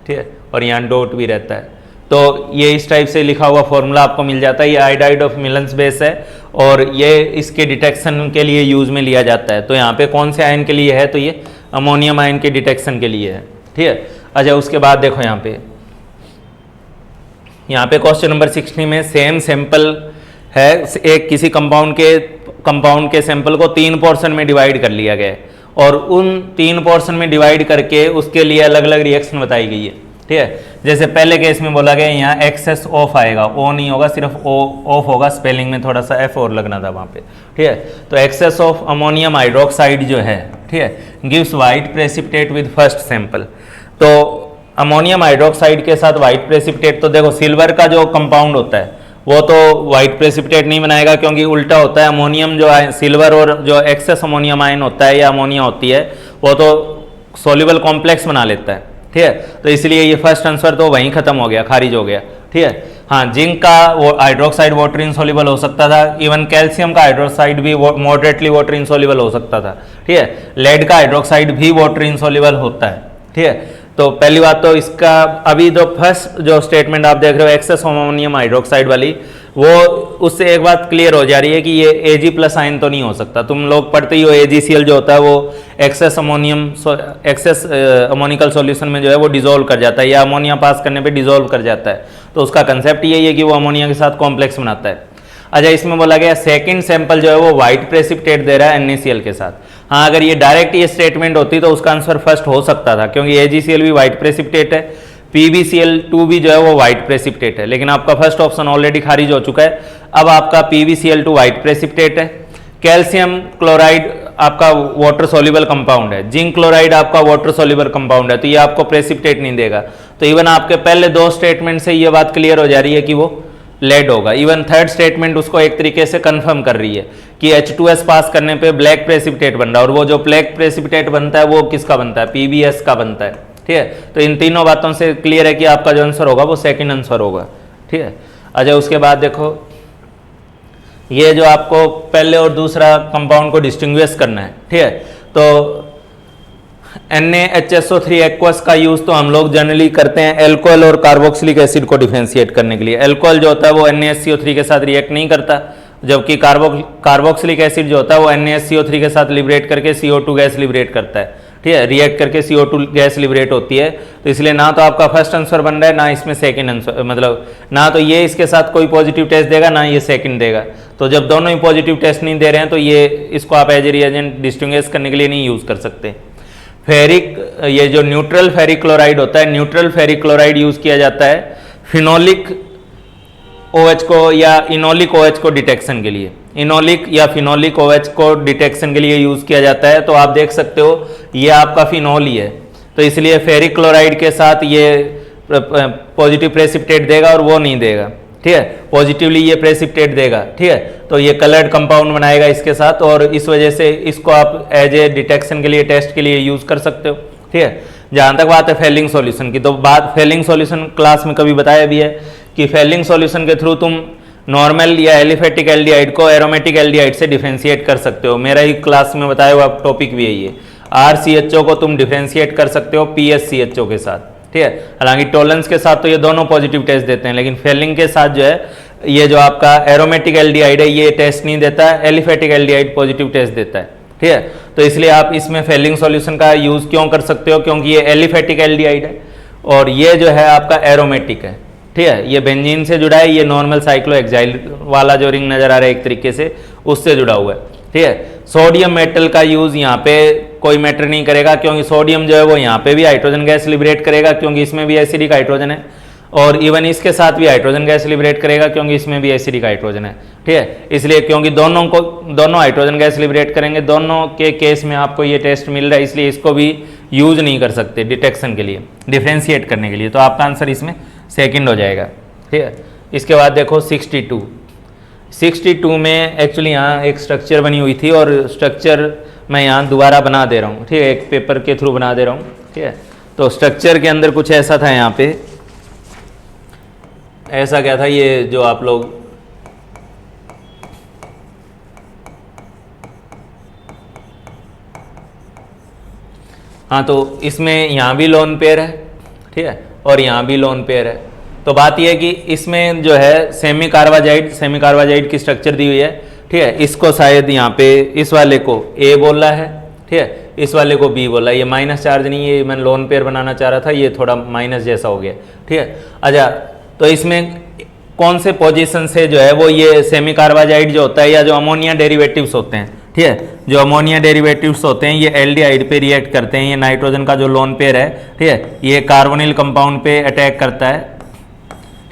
ठीक है, और यहाँ डॉट भी रहता है। तो ये इस टाइप से लिखा हुआ फॉर्मूला आपको मिल जाता है। ये आयोडाइड ऑफ मिलन्स बेस है और ये इसके डिटेक्शन के लिए यूज में लिया जाता है। तो यहाँ पे कौन से आयन के लिए है, तो ये अमोनियम आयन के डिटेक्शन के लिए है, ठीक है। अच्छा, उसके बाद देखो यहाँ पे क्वेश्चन नंबर 60 में सेम सैंपल है, एक किसी कंपाउंड के सैंपल को 3 पोर्शन में डिवाइड कर लिया गया है और उन 3 पोर्शन में डिवाइड करके उसके लिए अलग अलग रिएक्शन बताई गई है, ठीक है। जैसे पहले केस में बोला गया यहाँ एक्सेस ऑफ आएगा, ओ नहीं होगा, सिर्फ ओ ऑफ होगा, स्पेलिंग में थोड़ा सा एफ और लगना था वहाँ पे, ठीक है। तो एक्सेस ऑफ अमोनियम हाइड्रोक्साइड जो है, ठीक है, gives white precipitate with first sample. तो अमोनियम हाइड्रोक्साइड के साथ वाइट प्रेसिपिटेट, तो देखो सिल्वर का जो कंपाउंड होता है वो तो वाइट प्रेसिपिटेट नहीं बनाएगा, क्योंकि उल्टा होता है, अमोनियम जो है सिल्वर और जो एक्सेस अमोनियम आयन होता है या अमोनिया होती है वो तो सोल्यूबल कॉम्प्लेक्स बना लेता है, ठीक है। तो इसलिए ये फर्स्ट आंसर तो वहीं खत्म हो गया, खारिज हो गया, ठीक है। हाँ, जिंक का वो हाइड्रोक्साइड वाटर इनसोल्यूबल हो सकता था, इवन कैल्शियम का हाइड्रोक्साइड भी मॉडरेटली वाटर इनसोल्यूबल हो सकता था, ठीक है। लेड का हाइड्रोक्साइड भी वाटर इनसोल्यूबल होता है, ठीक है। तो पहली बात तो इसका अभी जो फर्स्ट जो स्टेटमेंट आप देख रहे हो एक्सेस अमोनियम हाइड्रोक्साइड वाली, वो उससे एक बात क्लियर हो जा रही है कि ये Ag प्लस आयन तो नहीं हो सकता। तुम लोग पढ़ते ही हो AgCl जो होता है वो एक्सेस अमोनिकल सॉल्यूशन में जो है वो डिजोल्व कर जाता है या अमोनिया पास करने पे डिजोल्व कर जाता है। तो उसका कंसेप्ट यही है कि वो अमोनिया के साथ कॉम्प्लेक्स बनाता है। अच्छा, इसमें बोला गया सेकंड सैंपल जो है वो व्हाइट प्रेसिपिटेट दे रहा है NaCl के साथ। हाँ, अगर ये डायरेक्ट ये स्टेटमेंट होती तो उसका आंसर फर्स्ट हो सकता था, क्योंकि AgCl भी व्हाइट प्रेसिपिटेट है, PbCl2 भी जो है वो व्हाइट प्रेसिपिटेट है, लेकिन आपका फर्स्ट ऑप्शन ऑलरेडी खारिज हो चुका है। अब आपका PbCl2 व्हाइट प्रेसिपिटेट है, कैल्शियम क्लोराइड आपका वाटर सोल्यूबल कंपाउंड है, जिंक क्लोराइड आपका वाटर सोल्यूबल कंपाउंड है, तो ये आपको प्रेसिपिटेट नहीं देगा। तो इवन आपके पहले 2 स्टेटमेंट से ये बात क्लियर हो जा रही है कि वो लेड होगा। इवन थर्ड स्टेटमेंट उसको एक तरीके से कंफर्म कर रही है कि H2S पास करने पे ब्लैक प्रेसिपिटेट बन रहा है, और वो जो ब्लैक प्रेसिपिटेट बनता है वो किसका बनता है, PBS का बनता है। ठीक है, तो इन तीनों बातों से क्लियर है कि आपका जो आंसर होगा वो सेकंड आंसर होगा। ठीक है, अच्छा उसके बाद देखो ये जो आपको पहले और दूसरा कंपाउंड को डिस्टिंग्विश करना है। ठीक है, तो NaHSO3 एक्वस का यूज तो हम लोग जनरली करते हैं एल्कोहल और कार्बोक्सिलिक एसिड को डिफरेंशिएट करने के लिए। एल्कोहल जो होता है वो NaSCO3 के साथ रिएक्ट नहीं करता, जबकि कार्बोक्सिलिक एसिड जो होता है वो NaSCO3 के साथ लिबरेट करके CO2 गैस लिबरेट करता है। ठीक है, रिएक्ट करके CO2 गैस लिबरेट होती है, तो इसलिए ना तो आपका फर्स्ट आंसर बन रहा है, ना इसमें सेकंड आंसर, मतलब ना तो ये इसके साथ कोई पॉजिटिव टेस्ट देगा, ना ये सेकंड देगा। तो जब दोनों ही पॉजिटिव टेस्ट नहीं दे रहे हैं तो ये इसको आप एज ए रिएजेंट डिस्टिंग्विश करने के लिए नहीं यूज कर सकते। फेरिक, ये जो न्यूट्रल फेरिक क्लोराइड होता है, न्यूट्रल फेरिक क्लोराइड यूज किया जाता है फिनोलिक OH को या इनोलिक OH को डिटेक्शन के लिए। इनोलिक या फिनोलिक OH को डिटेक्शन के लिए यूज किया जाता है। तो आप देख सकते हो ये आपका फिनोल ही है, तो इसलिए फेरिक क्लोराइड के साथ ये पॉजिटिव प्रेसिपिटेट देगा और वो नहीं देगा। ठीक है, पॉजिटिवली ये प्रेसिपिटेट देगा। ठीक है, तो ये कलर्ड कंपाउंड बनाएगा इसके साथ, और इस वजह से इसको आप एज ए डिटेक्शन के लिए, टेस्ट के लिए यूज कर सकते हो। ठीक है, जहां तक बात है फेलिंग सॉल्यूशन की, तो बात फेलिंग सॉल्यूशन क्लास में कभी बताया भी है कि फेलिंग सॉल्यूशन के थ्रू तुम नॉर्मल या एलिफेटिक एल्डिहाइड को एरोमेटिक एल्डिहाइड से डिफरेंशिएट कर सकते हो। मेरा ही क्लास में बताया हुआ टॉपिक भी यही है। RCHO को तुम डिफरेंशिएट कर सकते हो PSCHO के साथ। ठीक है, हालांकि टोलेंस के साथ तो ये दोनों पॉजिटिव टेस्ट देते हैं, लेकिन फेलिंग के साथ जो है ये जो आपका एरोमेटिक एल्डिहाइड है ये टेस्ट नहीं देता, एलिफेटिक एल्डिहाइड पॉजिटिव टेस्ट देता है। ठीक है, तो इसलिए आप इसमें फेलिंग सॉल्यूशन का यूज क्यों कर सकते हो, क्योंकि ये एलिफेटिक एल्डिहाइड है और ये जो है आपका एरोमेटिक है। ठीक है, ये बेंजीन से जुड़ा है, ये नॉर्मल साइक्लोहेक्साइल वाला जो रिंग नजर आ रहा है एक तरीके से उससे जुड़ा हुआ है। ठीक है, सोडियम मेटल का यूज यहाँ पे कोई मैटर नहीं करेगा, क्योंकि सोडियम जो है वो यहाँ पे भी हाइड्रोजन गैस लिबरेट करेगा, क्योंकि इसमें भी एसिडिक हाइड्रोजन है, और इवन इसके साथ भी हाइड्रोजन गैस लिबरेट करेगा, क्योंकि इसमें भी एसिडिक हाइड्रोजन है। ठीक है, इसलिए क्योंकि दोनों हाइड्रोजन गैस लिबरेट करेंगे, दोनों के केस में आपको ये टेस्ट मिल रहा है, इसलिए इसको भी यूज नहीं कर सकते डिटेक्शन के लिए, डिफ्रेंशिएट करने के लिए। तो आपका आंसर इसमें सेकंड हो जाएगा। ठीक है, इसके बाद देखो 62 में एक्चुअली यहाँ एक स्ट्रक्चर बनी हुई थी, और स्ट्रक्चर मैं यहाँ दोबारा बना दे रहा हूँ। ठीक है, एक पेपर के थ्रू बना दे रहा हूँ। ठीक है, तो स्ट्रक्चर के अंदर कुछ ऐसा था, यहाँ पे ऐसा क्या था, ये जो आप लोग हाँ, तो इसमें यहाँ भी लोन पेयर है। ठीक है, और यहाँ भी लोन पेयर है। तो बात यह है कि इसमें जो है सेमी कार्बाजाइड की स्ट्रक्चर दी हुई है। ठीक है, इसको शायद यहाँ पे इस वाले को A बोला है। ठीक है, इस वाले को B बोला है। ये माइनस चार्ज नहीं है, मैं लोन पेयर बनाना चाह रहा था, ये थोड़ा माइनस जैसा हो गया। ठीक है, अच्छा तो इसमें कौन से पोजीशन से जो है वो ये सेमी कार्बाजाइड जो होता है, या जो अमोनिया डेरिवेटिव्स होते हैं, ठीक है, जो अमोनिया डेरिवेटिव्स होते हैं ये एल्डिहाइड पे रिएक्ट करते हैं। ये नाइट्रोजन का जो लोन पेयर है, ठीक है, ये कार्बोनिल कंपाउंड पे अटैक करता है।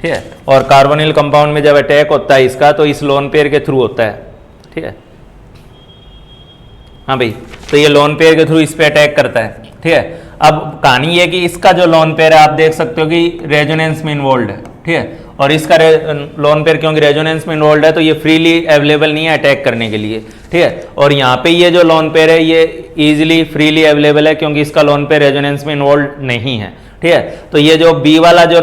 ठीक है, और कार्बोनिल कंपाउंड में जब अटैक होता है इसका, तो इस लोन पेयर के थ्रू होता है। ठीक है, हाँ भाई, तो ये लोन पेयर के थ्रू इस पे अटैक करता है। ठीक है, अब कहानी ये कि इसका जो लोन पेयर है आप देख सकते हो कि रेजोनेंस में इन्वॉल्व है। ठीक है, और इसका लोन पेयर क्योंकि रेजोनेंस में इन्वॉल्व है तो ये फ्रीली अवेलेबल नहीं है अटैक करने के लिए। ठीक है, और यहाँ पे ये जो लोन पेयर है ये इजीली फ्रीली अवेलेबल है, क्योंकि इसका लोन पेयर रेजोनेंस में इन्वॉल्व नहीं है। ठीक है, तो ये जो बी वाला जो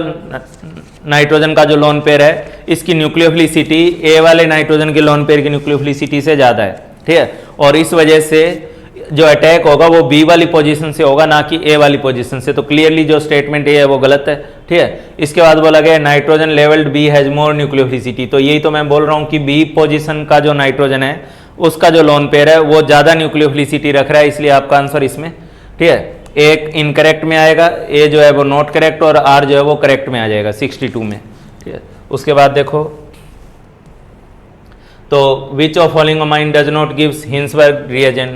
नाइट्रोजन का जो लोन पेयर है, इसकी न्यूक्लियोफिलिसिटी ए वाले नाइट्रोजन के लोन पेयर की न्यूक्लियोफिलिसिटी से ज़्यादा है। ठीक है, और इस वजह से जो अटैक होगा वो बी वाली पोजीशन से होगा, ना कि ए वाली पोजीशन से। तो क्लियरली जो स्टेटमेंट ए है वो गलत है। ठीक है, इसके बाद बोला गया nitrogen labelled b has more nucleophilicity. तो यही तो मैं बोल रहा हूँ कि बी पोजीशन का जो नाइट्रोजन है उसका जो लोन पेयर है वो ज़्यादा न्यूक्लियोफिलिसिटी रख रहा है, इसलिए आपका आंसर इसमें, ठीक है, एक इनकरेक्ट में आएगा, ए जो है वो नॉट करेक्ट और आर जो है वो करेक्ट में आ जाएगा 62 में। ठीक है, उसके बाद देखो तो विच of following amine does not gives Hinsberg reagent,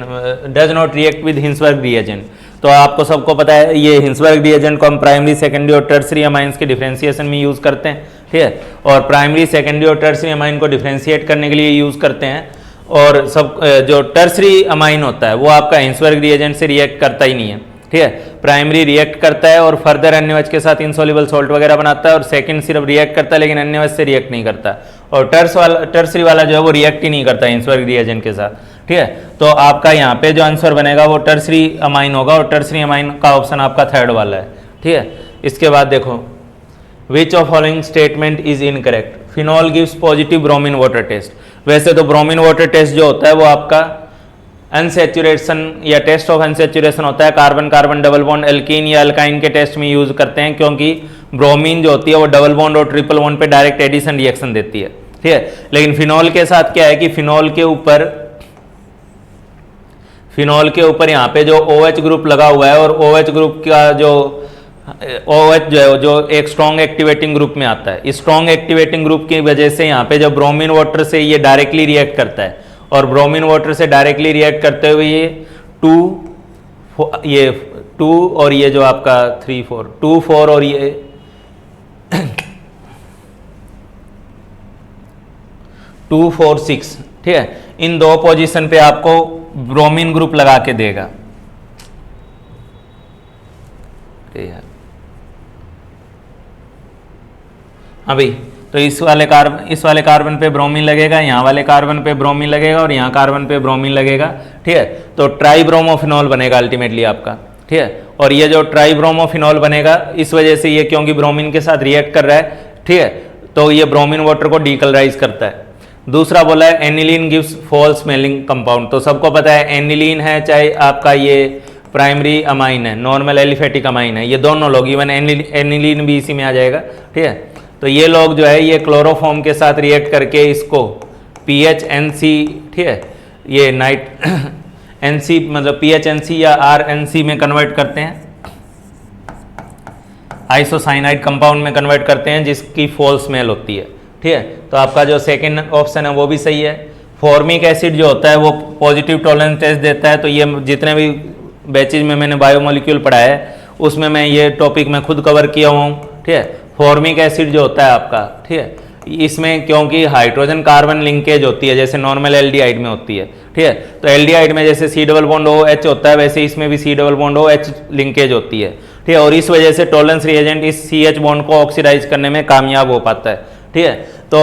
does not react with Hinsberg reagent. तो आपको सबको पता है ये हिंसबर्ग रिएजेंट को हम प्राइमरी, सेकेंडरी और टर्सरी अमाइंस के डिफरेंशिएशन में यूज़ करते हैं। ठीक है, और प्राइमरी, सेकेंडरी और टर्सरी अमाइन को डिफरेंशिएट करने के लिए यूज़ करते हैं। और सब जो टर्सरी अमाइन होता है वो आपका हिंसबर्ग रिएजेंट से रिएक्ट करता ही नहीं है। ठीक है। प्राइमरी रिएक्ट करता है और फर्दर NaOH के साथ इनसॉल्युबल सॉल्ट वगैरह बनाता है, और सेकंड सिर्फ रिएक्ट करता है लेकिन NaOH से रिएक्ट नहीं करता, और टर्सरी वाला जो है वो रिएक्ट ही नहीं करता इंसवर्ग रिएजेंट के साथ, ठीक है। तो आपका यहाँ पे जो आंसर बनेगा वो टर्सरी अमाइन होगा, और टर्सरी अमाइन का ऑप्शन आपका थर्ड वाला है, ठीक है। इसके बाद देखो, which of following statement is incorrect, phenol gives positive bromine water test. वैसे तो ब्रोमीन वाटर टेस्ट जो होता है वो आपका अनसेचुरेशन या टेस्ट ऑफ अनसेचुरेशन होता है, carbon carbon double bond alkene या अल्काइन के टेस्ट में यूज करते हैं, क्योंकि ब्रोमीन जो होती है वो डबल बॉन्ड और ट्रिपल बॉन्ड पे डायरेक्ट एडिशन रिएक्शन देती है, ठीक है। लेकिन फिनॉल के साथ क्या है कि फिनॉल के ऊपर यहाँ पे जो OH ग्रुप लगा हुआ है, और OH ग्रुप का जो OH जो है जो एक स्ट्रॉन्ग एक्टिवेटिंग ग्रुप में आता है, इस स्ट्रॉन्ग एक्टिवेटिंग ग्रुप की वजह से यहाँ पे जो ब्रोमीन वाटर से ये डायरेक्टली रिएक्ट करता है, और ब्रोमीन वाटर से डायरेक्टली रिएक्ट करते हुए ये 2 और ये जो आपका 3 4 2 4 और ये 2 4 6, ठीक है, इन दो पोजीशन पे आपको ब्रोमीन ग्रुप लगा के देगा। अभी तो इस वाले कार्बन पे ब्रोमीन लगेगा, यहाँ वाले कार्बन पे ब्रोमीन लगेगा, और यहाँ कार्बन पे ब्रोमीन लगेगा, ठीक है। तो ट्राइब्रोमोफिनॉल बनेगा अल्टीमेटली आपका, ठीक है। और ये जो ट्राइब्रोमोफिनॉल बनेगा इस वजह से ये क्योंकि ब्रोमीन के साथ रिएक्ट कर रहा है, ठीक है, तो ये ब्रोमीन वाटर को डीकलराइज करता है। दूसरा बोला है aniline gives fall smelling compound, तो सबको पता है एनिलीन है चाहे आपका ये प्राइमरी अमाइन है, नॉर्मल एलिफेटिक अमाइन है, ये दोनों लोग, इवन एनिलीन भी इसी में आ जाएगा, ठीक है। तो ये लोग जो है ये क्लोरोफॉर्म के साथ रिएक्ट करके इसको PHNC, ठीक है, ये नाइट NC मतलब PHNC या RNC में कन्वर्ट करते हैं, आइसोसाइनाइड कंपाउंड में कन्वर्ट करते हैं, जिसकी फॉल स्मेल होती है, ठीक है। तो आपका जो सेकंड ऑप्शन है वो भी सही है। फॉर्मिक एसिड जो होता है वो पॉजिटिव टॉलरेंस टेस्ट देता है, तो ये जितने भी बैचेज में मैंने बायोमोलिक्यूल पढ़ाया है उसमें मैं ये टॉपिक मैं खुद कवर किया हुआ हूँ, ठीक है। फॉर्मिक एसिड जो होता है आपका, ठीक है, इसमें क्योंकि हाइड्रोजन कार्बन लिंकेज होती है जैसे नॉर्मल एल्डिहाइड में होती है, ठीक है। तो एल्डिहाइड में जैसे C डबल बॉन्ड OH होता है, वैसे इसमें भी C double bond OH linkage होती है, ठीक है। और इस वजह से टॉलरेंस रिएजेंट इस CH बॉन्ड को ऑक्सीडाइज करने में कामयाब हो पाता है, ठीक है। तो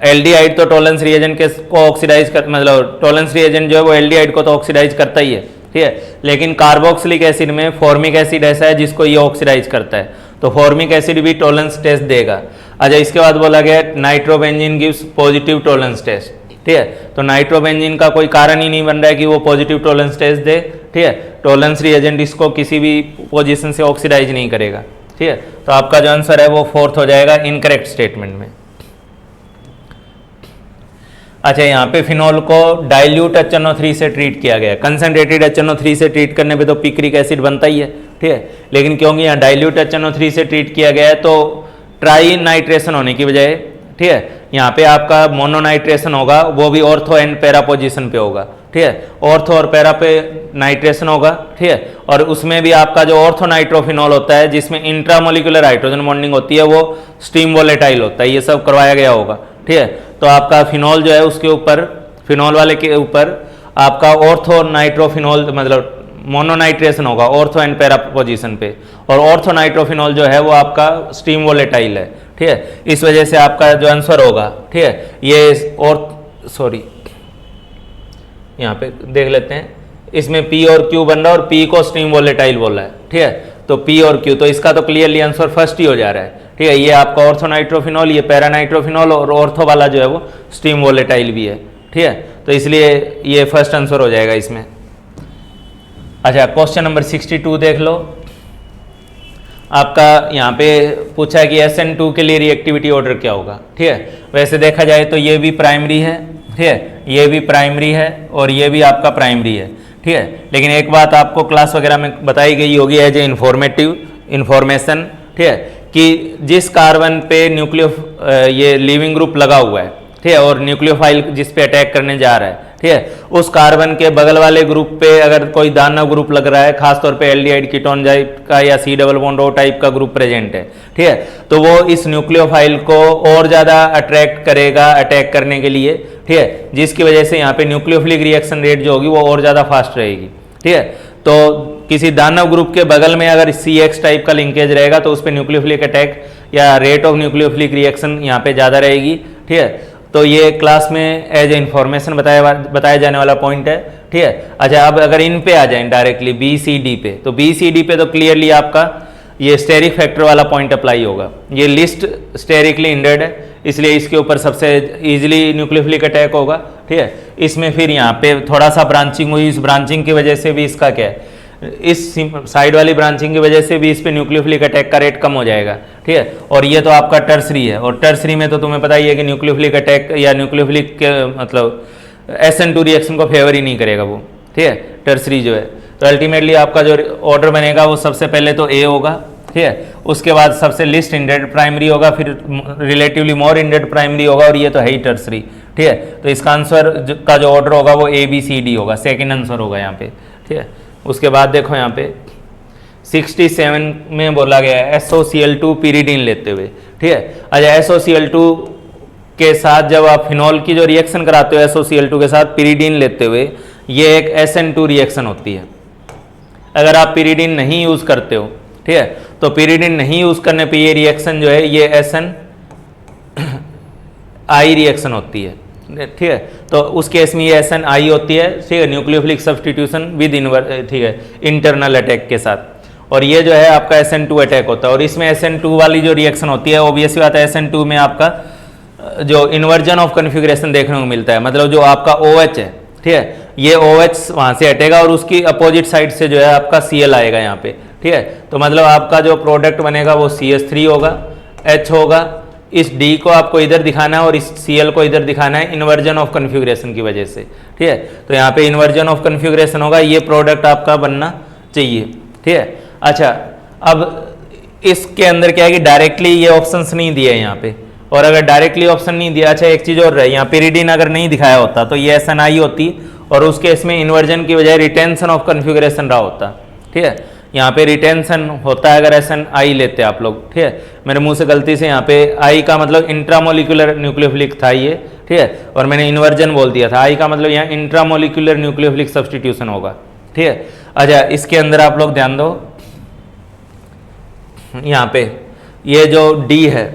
एल्डिहाइड तो टॉलरेंस रिएजेंट को ऑक्सीडाइज कर, मतलब टॉलरेंस रिएजेंट जो है वो एल्डिहाइड को तो ऑक्सीडाइज करता ही है, ठीक है। लेकिन कार्बोक्सिलिक एसिड में फॉर्मिक एसिड ऐसा है जिसको ये ऑक्सीडाइज करता है, तो फॉर्मिक एसिड भी टॉलरेंस टेस्ट देगा। अच्छा, इसके बाद बोला गया nitrobenzene gives positive tolerance test, ठीक है। तो नाइट्रोबेंजीन का कोई कारण ही नहीं बन रहा है कि वो पॉजिटिव टॉलरेंस टेस्ट दे, ठीक है। टॉलरेंस रिएजेंट इसको किसी भी पोजीशन से ऑक्सीडाइज नहीं करेगा, ठीक है। तो आपका जो आंसर है वो फोर्थ हो जाएगा इनकरेक्ट स्टेटमेंट में। अच्छा, यहाँ पे फिनॉल को डाइल्यूट HNO3 से ट्रीट किया गया, कंसनट्रेटेड HNO3 से ट्रीट करने पे तो पिक्रिक एसिड बनता ही है, ठीक है। लेकिन क्योंकि यहाँ डाइल्यूट HNO3 से ट्रीट किया गया है तो ट्राई नाइट्रेशन होने की बजाय, ठीक है, यहाँ पे आपका मोनोनाइट्रेशन होगा, वो भी ऑर्थो एंड पैरा पोजिशन पे होगा, ठीक है। ऑर्थो और पैरा पे नाइट्रेशन होगा, ठीक है। और उसमें भी आपका जो ऑर्थो नाइट्रोफिनॉल होता है जिसमें इंट्रामोलिकुलर हाइड्रोजन बॉन्डिंग होती है वो स्टीम वोलेटाइल होता है, ये सब करवाया गया होगा, ठीक है। तो आपका फिनॉल जो है उसके ऊपर, फिनॉल वाले के ऊपर आपका ऑर्थो नाइट्रोफिनॉल मतलब मोनोनाइट्रेशन होगा ऑर्थो एंड पैरा पोजीशन पे, और ऑर्थो नाइट्रोफिनॉल जो है वो आपका स्टीम वोलेटाइल है, ठीक है। इस वजह से आपका जो आंसर होगा, ठीक है, ये और सॉरी यहाँ पे देख लेते हैं, इसमें P और Q बन रहा है और P को स्टीम वोलेटाइल बोला है, ठीक है। तो P और Q, तो इसका तो क्लियरली आंसर फर्स्ट ही हो जा रहा है, ठीक है। ये आपका ऑर्थो नाइट्रोफिनॉल, ये पैरा नाइट्रोफिनॉल, और ऑर्थो वाला जो है वो स्टीम वोलेटाइल भी है, ठीक है। तो इसलिए ये फर्स्ट आंसर हो जाएगा इसमें। अच्छा, क्वेश्चन नंबर 62 देख लो। आपका यहाँ पे पूछा है कि SN2 के लिए रिएक्टिविटी ऑर्डर क्या होगा, ठीक है। वैसे देखा जाए तो ये भी प्राइमरी है, ठीक है, ये भी प्राइमरी है और ये भी आपका प्राइमरी है, ठीक है। लेकिन एक बात आपको क्लास वगैरह में बताई गई होगी एज ए इन्फॉर्मेटिव इन्फॉर्मेशन, ठीक है, कि जिस कार्बन पे न्यूक्लियो ये लिविंग ग्रुप लगा हुआ है, ठीक है, और न्यूक्लियोफाइल जिस पे अटैक करने जा रहा है, ठीक है, उस कार्बन के बगल वाले ग्रुप पे अगर कोई दानव ग्रुप लग रहा है, खासतौर पे एल्डिहाइड कीटोन टाइप का या C double bond O type का ग्रुप प्रेजेंट है, ठीक है, तो वो इस न्यूक्लियोफाइल को और ज़्यादा अट्रैक्ट करेगा अटैक करने के लिए, ठीक है, जिसकी वजह से यहाँ पे न्यूक्लियोफिलिक रिएक्शन रेट जो होगी वो और ज़्यादा फास्ट रहेगी, ठीक है। तो किसी दानव ग्रुप के बगल में अगर CX टाइप का लिंकेज रहेगा तो उस पर न्यूक्लियोफिलिक अटैक या रेट ऑफ न्यूक्लियोफिलिक रिएक्शन यहाँ पे ज़्यादा रहेगी। ठीक है, तो ये क्लास में एज ए इंफॉर्मेशन बताया जाने वाला पॉइंट है। ठीक है, अच्छा अब अगर इन पे आ जाए डायरेक्टली BCD पे, तो BCD पे तो क्लियरली आपका ये स्टेरिक फैक्टर वाला पॉइंट अप्लाई होगा। ये लिस्ट स्टेरिकली इंडेड है, इसलिए इसके ऊपर सबसे इजीली न्यूक्लियोफिलिक अटैक होगा। ठीक है, इसमें फिर यहाँ पे थोड़ा सा ब्रांचिंग हुई, इस ब्रांचिंग की वजह से भी इसका क्या है, इस साइड वाली ब्रांचिंग की वजह से भी इस पे न्यूक्लियोफिलिक अटैक का रेट कम हो जाएगा। ठीक है, और ये तो आपका टर्सरी है, और टर्सरी में तो तुम्हें पता ही है कि न्यूक्लियोफिलिक अटैक या न्यूक्लियोफिलिक मतलब SN2 रिएक्शन को फेवर ही नहीं करेगा वो। ठीक है, टर्सरी जो है, तो अल्टीमेटली आपका जो ऑर्डर बनेगा वो सबसे पहले तो A होगा। ठीक है, उसके बाद सबसे लिस्ट इंडेड प्राइमरी होगा, फिर रिलेटिवली मोर इंडेड प्राइमरी होगा, और ये तो है ही टर्सरी। ठीक है, तो इसका आंसर का जो ऑर्डर होगा वो ABCD होगा, सेकेंड आंसर होगा यहाँ पे। ठीक है, उसके बाद देखो यहाँ पे 67 में बोला गया है SOCl2 pyridine लेते हुए। ठीक है, अच्छा SOCl2 के साथ जब आप फिनॉल की जो रिएक्शन कराते हो SOCl2 के साथ pyridine लेते हुए, ये एक SN2 रिएक्शन होती है। अगर आप pyridine नहीं यूज करते हो, ठीक है, तो pyridine नहीं यूज करने पे ये रिएक्शन जो है ये SNI रिएक्शन होती है। ठीक है, तो उस केस में ये SNI होती है। ठीक है, न्यूक्लियोफिलिक सब्स्टिट्यूशन विद ठीक है इंटरनल अटैक के साथ, और ये जो है आपका SN2 अटैक होता है। और इसमें SN2 वाली जो रिएक्शन होती है ऑब्वियस बात है, SN2 में आपका जो इन्वर्जन ऑफ कन्फिग्रेशन देखने को मिलता है, मतलब जो आपका OH है, ठीक है, ये OH वहाँ से हटेगा और उसकी अपोजिट साइड से जो है आपका Cl आएगा यहाँ पे। ठीक है, तो मतलब आपका जो प्रोडक्ट बनेगा वो CH3 होगा, H होगा, इस D को आपको इधर दिखाना है और इस Cl को इधर दिखाना है इन्वर्जन ऑफ कन्फिग्रेशन की वजह से। ठीक है, तो यहाँ पे इन्वर्जन ऑफ कन्फिग्रेशन होगा, ये प्रोडक्ट आपका बनना चाहिए। ठीक है, अच्छा अब इसके अंदर क्या है कि डायरेक्टली ये ऑप्शंस नहीं दिए यहाँ पे, और अगर डायरेक्टली ऑप्शन नहीं दिया, अच्छा एक चीज़ और रही, यहाँ pyridine अगर नहीं दिखाया होता तो ये SNI होती, और उसके इसमें इन्वर्जन की बजाय रिटेंशन ऑफ कन्फिग्रेशन रहा होता। ठीक है, यहाँ पे रिटेंशन होता है अगर SNI लेते आप लोग। ठीक है, मेरे मुंह से गलती से यहाँ पे I का मतलब इंट्रामोलिकुलर न्यूक्लियोफिलिक था ये। ठीक है, और मैंने इन्वर्जन बोल दिया था, I का मतलब यहाँ इंट्रामोलिकुलर न्यूक्लियोफिलिक सब्स्टिट्यूशन होगा। ठीक है, अच्छा इसके अंदर आप लोग ध्यान दो, यहाँ पे ये जो D है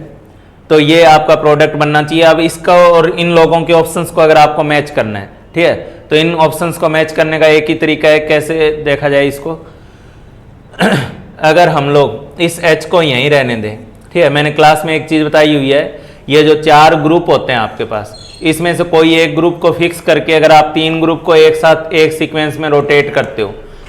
तो ये आपका प्रोडक्ट बनना चाहिए। अब इसका और इन लोगों के ऑप्शंस को अगर आपको मैच करना है, ठीक है, तो इन ऑप्शंस को मैच करने का एक ही तरीका है, कैसे देखा जाए इसको अगर हम लोग इस H को यहीं रहने दें, ठीक है, मैंने क्लास में एक चीज़ बताई हुई है, ये जो 4 ग्रुप होते हैं आपके पास, इसमें से कोई एक ग्रुप को फिक्स करके अगर आप 3 ग्रुप को एक साथ एक सीक्वेंस में रोटेट करते हो,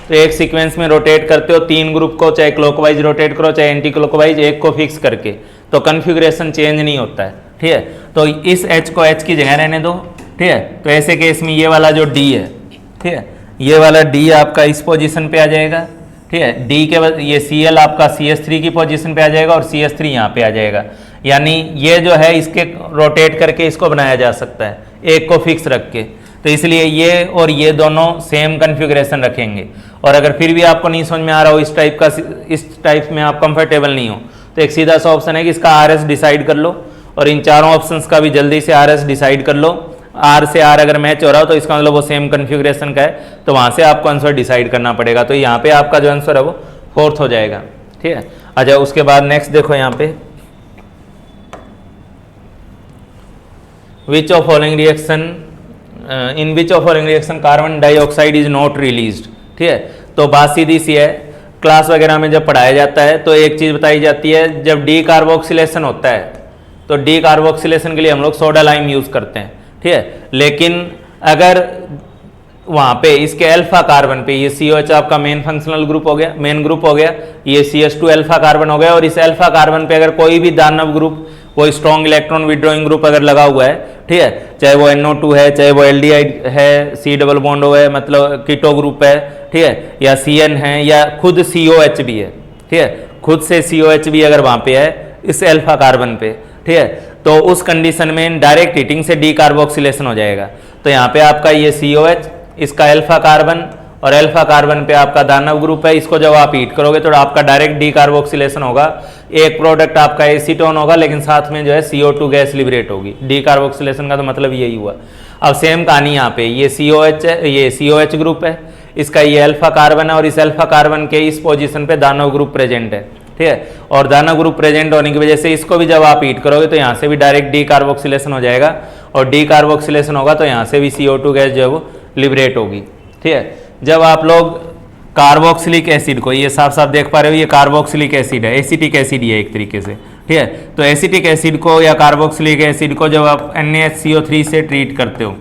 तो एक सीक्वेंस में रोटेट करते हो 3 ग्रुप को, चाहे क्लॉकवाइज रोटेट करो चाहे एंटी क्लॉकवाइज, एक को फिक्स करके, तो कन्फिग्रेशन चेंज नहीं होता है। ठीक है, तो इस H को H की जगह रहने दो। ठीक है, तो ऐसे केस में ये वाला जो D है, ठीक है, ये वाला D आपका इस पोजीशन पे आ जाएगा। ठीक है, D के बाद ये Cl आपका CH3 की पोजीशन पे आ जाएगा और CH3 यहाँ पे आ जाएगा, यानी ये जो है इसके रोटेट करके इसको बनाया जा सकता है एक को फिक्स रख के, तो इसलिए ये और ये दोनों सेम कन्फिग्रेशन रखेंगे। और अगर फिर भी आपको नहीं समझ में आ रहा हो, इस टाइप में आप कंफर्टेबल नहीं हो, तो एक सीधा सा ऑप्शन है कि इसका RS डिसाइड कर लो, और इन चारों ऑप्शंस का भी जल्दी से RS डिसाइड कर लो। R से R अगर मैच हो रहा हो तो इसका मतलब वो सेम कन्फिग्रेशन का है, तो वहाँ से आपको आंसर डिसाइड करना पड़ेगा। तो यहाँ पे आपका जो आंसर है वो 4th हो जाएगा। ठीक है, अच्छा उसके बाद नेक्स्ट देखो यहाँ पे, विच of following reaction in which of following reaction carbon dioxide is not released. ठीक है, तो बात सीधी सी है, क्लास वगैरह में जब पढ़ाया जाता है तो एक चीज़ बताई जाती है, जब डी कार्बोक्सिलेशन होता है तो डी कार्बोक्सिलेशन के लिए हम लोग सोडा लाइम यूज़ करते हैं। ठीक है, लेकिन अगर वहाँ पे इसके अल्फा कार्बन पे ये COH आपका मेन फंक्शनल ग्रुप हो गया, मेन ग्रुप हो गया, ये CH2 अल्फा कार्बन हो गया, और इस अल्फा कार्बन पे अगर कोई भी दानव ग्रुप, कोई स्ट्रॉन्ग इलेक्ट्रॉन विड्रॉइंग ग्रुप अगर लगा हुआ है, ठीक है, चाहे वो NO2 है, चाहे वो एल्डिहाइड है, C डबल बॉन्ड है, मतलब कीटो ग्रुप है, ठीक है, या CN है, या खुद COH भी है, ठीक है, खुद से COH भी अगर वहाँ पे है इस अल्फा कार्बन पे, ठीक है, तो उस कंडीशन में डायरेक्ट हीटिंग से डी कार्बोक्सिलेशन हो जाएगा। तो यहाँ पे आपका ये COH, इसका अल्फा कार्बन, और अल्फा कार्बन पे आपका दानव ग्रुप है, इसको जब आप हीट करोगे तो आपका डायरेक्ट डी कार्बोक्सिलेशन होगा, एक प्रोडक्ट आपका एसीटोन होगा, लेकिन साथ में जो है CO2 गैस लिबरेट होगी। डी कार्बोक्सिलेशन का तो मतलब यही हुआ। अब सेम कहानी यहाँ पे, ये COH है, ये COH ग्रुप है, इसका ये अल्फा कार्बन है और इस अल्फा कार्बन के इस पोजीशन पे दानव ग्रुप प्रेजेंट है, ठीक है। और दानव ग्रुप प्रेजेंट होने की वजह से इसको भी जब आप हीट करोगे तो यहाँ से भी डायरेक्ट डी कार्बोक्सिलेशन हो जाएगा और डी कार्बोक्सिलेशन होगा तो यहाँ से भी CO2 गैस जो है वो लिबरेट होगी, ठीक है। जब आप लोग कार्बोक्सिलिक एसिड को, ये साफ साफ देख पा रहे हो, ये कार्बोक्सिलिक एसिड है, एसिटिक एसिड ही है एक तरीके से, ठीक है। तो एसिटिक एसिड को या कार्बोक्सिलिक एसिड को जब आप NaHCO3 से ट्रीट करते हो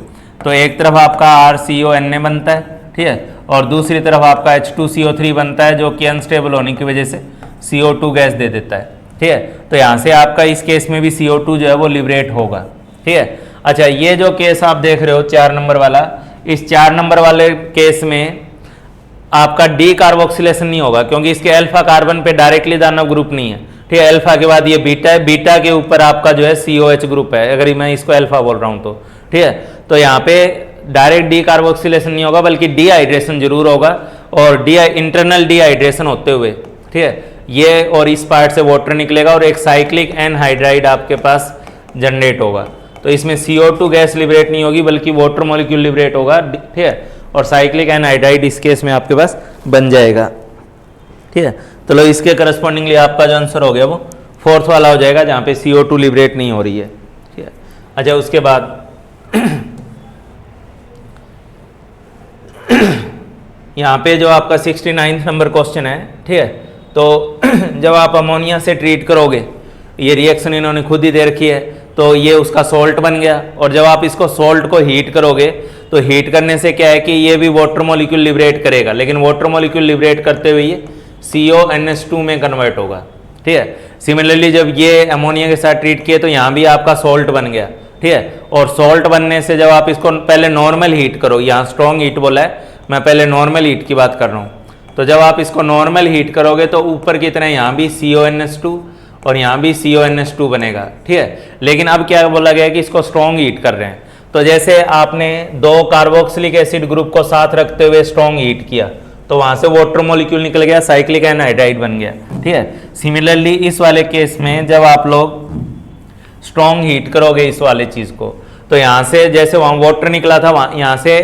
तो एक तरफ आपका RCONA बनता है, ठीक है, और दूसरी तरफ आपका H2CO3 बनता है जो कि अनस्टेबल होने की वजह से CO2 गैस दे देता है, ठीक है। तो यहाँ से आपका इस केस में भी CO2 जो है वो लिबरेट होगा, ठीक है। अच्छा, ये जो केस आप देख रहे हो 4 नंबर वाला, इस 4 नंबर वाले केस में आपका डी कार्बोक्सिलेशन नहीं होगा क्योंकि इसके अल्फा कार्बन पे डायरेक्टली दानव ग्रुप नहीं है, ठीक है। अल्फा के बाद ये बीटा है, बीटा के ऊपर आपका जो है COH ग्रुप है, अगर मैं इसको अल्फा बोल रहा हूँ तो, ठीक है। तो यहाँ पे डायरेक्ट डी कार्बोक्सिलेशन नहीं होगा बल्कि डिहाइड्रेशन जरूर होगा और इंटरनल डिहाइड्रेशन होते हुए, ठीक है, ये और इस पार्ट से वाटर निकलेगा और एक साइक्लिक एनहाइड्राइड आपके पास जनरेट होगा। तो इसमें CO2 गैस लिबरेट नहीं होगी बल्कि वाटर मॉलिक्यूल लिबरेट होगा, ठीक है, और साइक्लिक एनहाइड्राइड इस केस में आपके पास बन जाएगा, ठीक है। तो लो इसके करस्पॉन्डिंगली आपका जो आंसर हो गया वो 4th वाला हो जाएगा जहाँ पे CO2 लिबरेट नहीं हो रही है, ठीक है। अच्छा, उसके बाद यहाँ पे जो आपका 69 नंबर क्वेश्चन है, ठीक है। तो जब आप अमोनिया से ट्रीट करोगे, ये रिएक्शन इन्होंने खुद ही दे रखी है, तो ये उसका सॉल्ट बन गया और जब आप इसको सॉल्ट को हीट करोगे तो हीट करने से क्या है कि ये भी वाटर मॉलिक्यूल लिबरेट करेगा, लेकिन वाटर मॉलिक्यूल लिबरेट करते हुए ये CONH2 में कन्वर्ट होगा, ठीक है। सिमिलरली जब ये अमोनिया के साथ ट्रीट किए तो यहाँ भी आपका सॉल्ट बन गया, ठीक है। और सॉल्ट बनने से जब आप इसको पहले नॉर्मल हीट करो, यहाँ स्ट्रॉन्ग हीट बोला है, मैं पहले नॉर्मल हीट की बात कर रहा हूँ, तो जब आप इसको नॉर्मल हीट करोगे तो ऊपर की तरह यहाँ भी CONH2 और यहाँ भी CONH2 बनेगा, ठीक है। लेकिन अब क्या बोला गया कि इसको स्ट्रॉन्ग हीट कर रहे हैं, तो जैसे आपने 2 कार्बोक्सिलिक एसिड ग्रुप को साथ रखते हुए स्ट्रॉन्ग हीट किया तो वहां से वाटर मॉलिक्यूल निकल गया, साइक्लिक एनहाइड्राइड बन गया, ठीक है। सिमिलरली इस वाले केस में जब आप लोग स्ट्रॉन्ग हीट करोगे इस वाले चीज को तो यहाँ से जैसे वहां वाटर निकला था वहां यहाँ से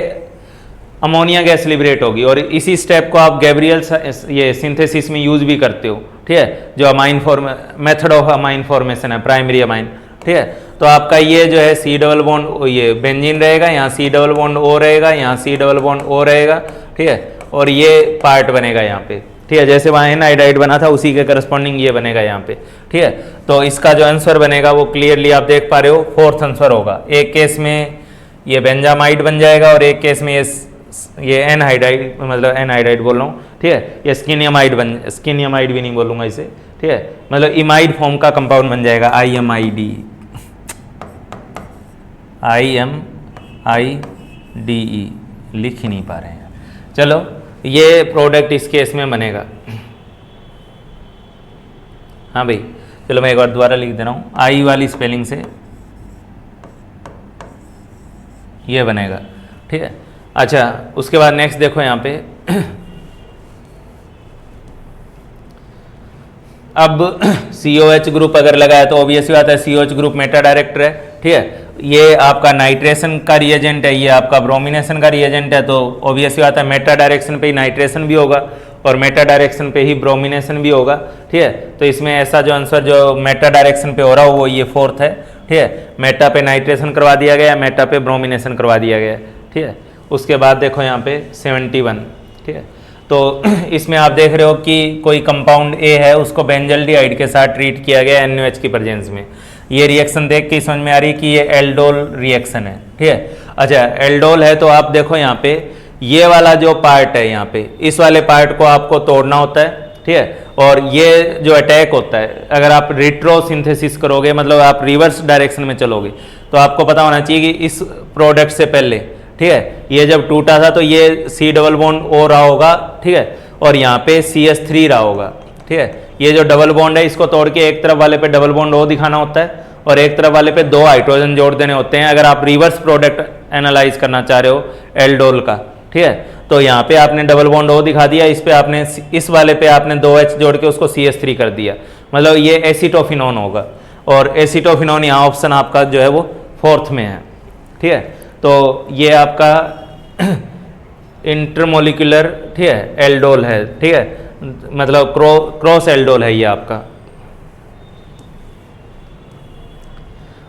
अमोनिया गैस लिबरेट होगी और इसी स्टेप को आप गैब्रियल ये सिंथेसिस में यूज भी करते हो, ठीक है, जो amine method of amine formation है, प्राइमरी अमाइन, ठीक है। तो आपका ये जो है C डबल बॉन्ड ये बेंजीन रहेगा, यहाँ C डबल बॉन्ड O रहेगा, यहाँ C डबल बॉन्ड O रहेगा, ठीक है, और ये पार्ट बनेगा यहाँ पे, ठीक है। जैसे वहाँ एनहाइड्राइड बना था उसी के करस्पॉन्डिंग ये बनेगा यहाँ पे, ठीक है। तो इसका जो आंसर बनेगा वो क्लियरली आप देख पा रहे हो 4th आंसर होगा। एक केस में ये बेंजामाइड बन जाएगा और एक केस में ये एनहाइड्राइड, मतलब एनहाइड्राइड बोल रहा हूँ, ठीक है, ये स्किनियमाइड भी नहीं बोलूँगा इसे, ठीक है, मतलब इमाइड फॉर्म का कंपाउंड बन जाएगा, IMIDE लिख ही नहीं पा रहे हैं। चलो ये प्रोडक्ट इस केस में बनेगा, हाँ भाई, चलो मैं एक बार दोबारा लिख दे रहा हूँ, आई वाली स्पेलिंग से ये बनेगा, ठीक है। अच्छा, उसके बाद नेक्स्ट देखो यहाँ पे अब COH ग्रुप अगर लगा है तो ऑब्वियसली बात है COH ग्रुप मेटा डायरेक्टर है, ठीक है। ये आपका नाइट्रेशन का रिएजेंट है, ये आपका ब्रोमिनेशन का रिएजेंट है, तो ऑब्वियसली बात है मेटा डायरेक्शन पे ही नाइट्रेशन भी होगा और मेटा डायरेक्शन पे ही ब्रोमिनेशन भी होगा, ठीक है। तो इसमें ऐसा जो आंसर जो मेटा डायरेक्शन पे हो रहा हो वो ये 4th है, ठीक है। मेटा पे नाइट्रेशन करवा दिया गया, मेटा पे ब्रोमिनेशन करवा दिया गया, ठीक है। उसके बाद देखो यहाँ पे 71, ठीक है। तो इसमें आप देख रहे हो कि कोई कंपाउंड A है उसको बेंजल्डिहाइड के साथ ट्रीट किया गया NaOH की प्रेजेंस में। ये रिएक्शन देख के समझ में आ रही है कि ये एल्डोल रिएक्शन है, ठीक है। अच्छा, एल्डोल है तो आप देखो यहाँ पे ये वाला जो पार्ट है यहाँ पे, इस वाले पार्ट को आपको तोड़ना होता है, ठीक है। और ये जो अटैक होता है, अगर आप रिट्रो सिंथेसिस करोगे, मतलब आप रिवर्स डायरेक्शन में चलोगे, तो आपको पता होना चाहिए कि इस प्रोडक्ट से पहले, ठीक है, ये जब टूटा था तो ये C डबल बॉन्ड O रहा होगा, ठीक है, और यहाँ पे CH3 रहा होगा, ठीक है। ये जो डबल बॉन्ड है इसको तोड़ के एक तरफ वाले पे डबल बॉन्ड O दिखाना होता है और एक तरफ वाले पे 2 हाइड्रोजन जोड़ देने होते हैं अगर आप रिवर्स प्रोडक्ट एनालाइज करना चाह रहे हो एल्डोल का, ठीक है। तो यहाँ पे आपने डबल बॉन्ड O दिखा दिया, इस पे आपने इस वाले पे आपने 2H जोड़ के उसको CH3 कर दिया, मतलब ये एसीटोफिनोन होगा और एसीटोफिनोन यहाँ ऑप्शन आपका जो है वो 4th में है, ठीक है। तो ये आपका इंटरमोलिकुलर, ठीक है, एल्डोल है, ठीक है, मतलब क्रॉस एल्डोल है ये आपका।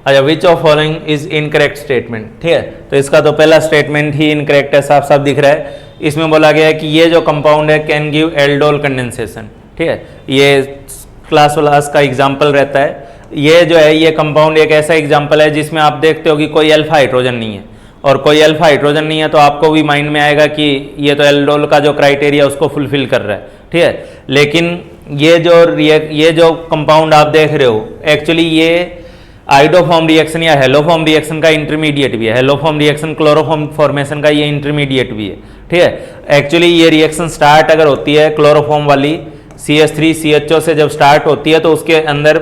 अच्छा, which of following is incorrect statement, ठीक है, तो इसका तो पहला स्टेटमेंट ही इनकरेक्ट है, साफ साफ दिख रहा है। इसमें बोला गया है कि ये जो कंपाउंड है कैन गिव एल्डोल कंडेंसेशन, ठीक है, ये क्लास वालास का एग्जाम्पल रहता है। ये जो है ये कंपाउंड एक ऐसा एग्जाम्पल है जिसमें आप देखते हो कि कोई अल्फा हाइड्रोजन नहीं है, और कोई अल्फा हाइड्रोजन नहीं है तो आपको भी माइंड में आएगा कि ये तो एल्डोल का जो क्राइटेरिया उसको फुलफिल कर रहा है, ठीक है। लेकिन ये जो कंपाउंड आप देख रहे हो एक्चुअली ये आइडोफॉर्म रिएक्शन या हेलोफॉर्म रिएक्शन का इंटरमीडिएट भी है। हेलोफॉर्म रिएक्शन क्लोरोफॉर्म फॉर्मेशन का ये इंटरमीडिएट भी है, ठीक है। एक्चुअली ये रिएक्शन स्टार्ट अगर होती है क्लोरोफॉर्म वाली CH3CHO से जब स्टार्ट होती है तो उसके अंदर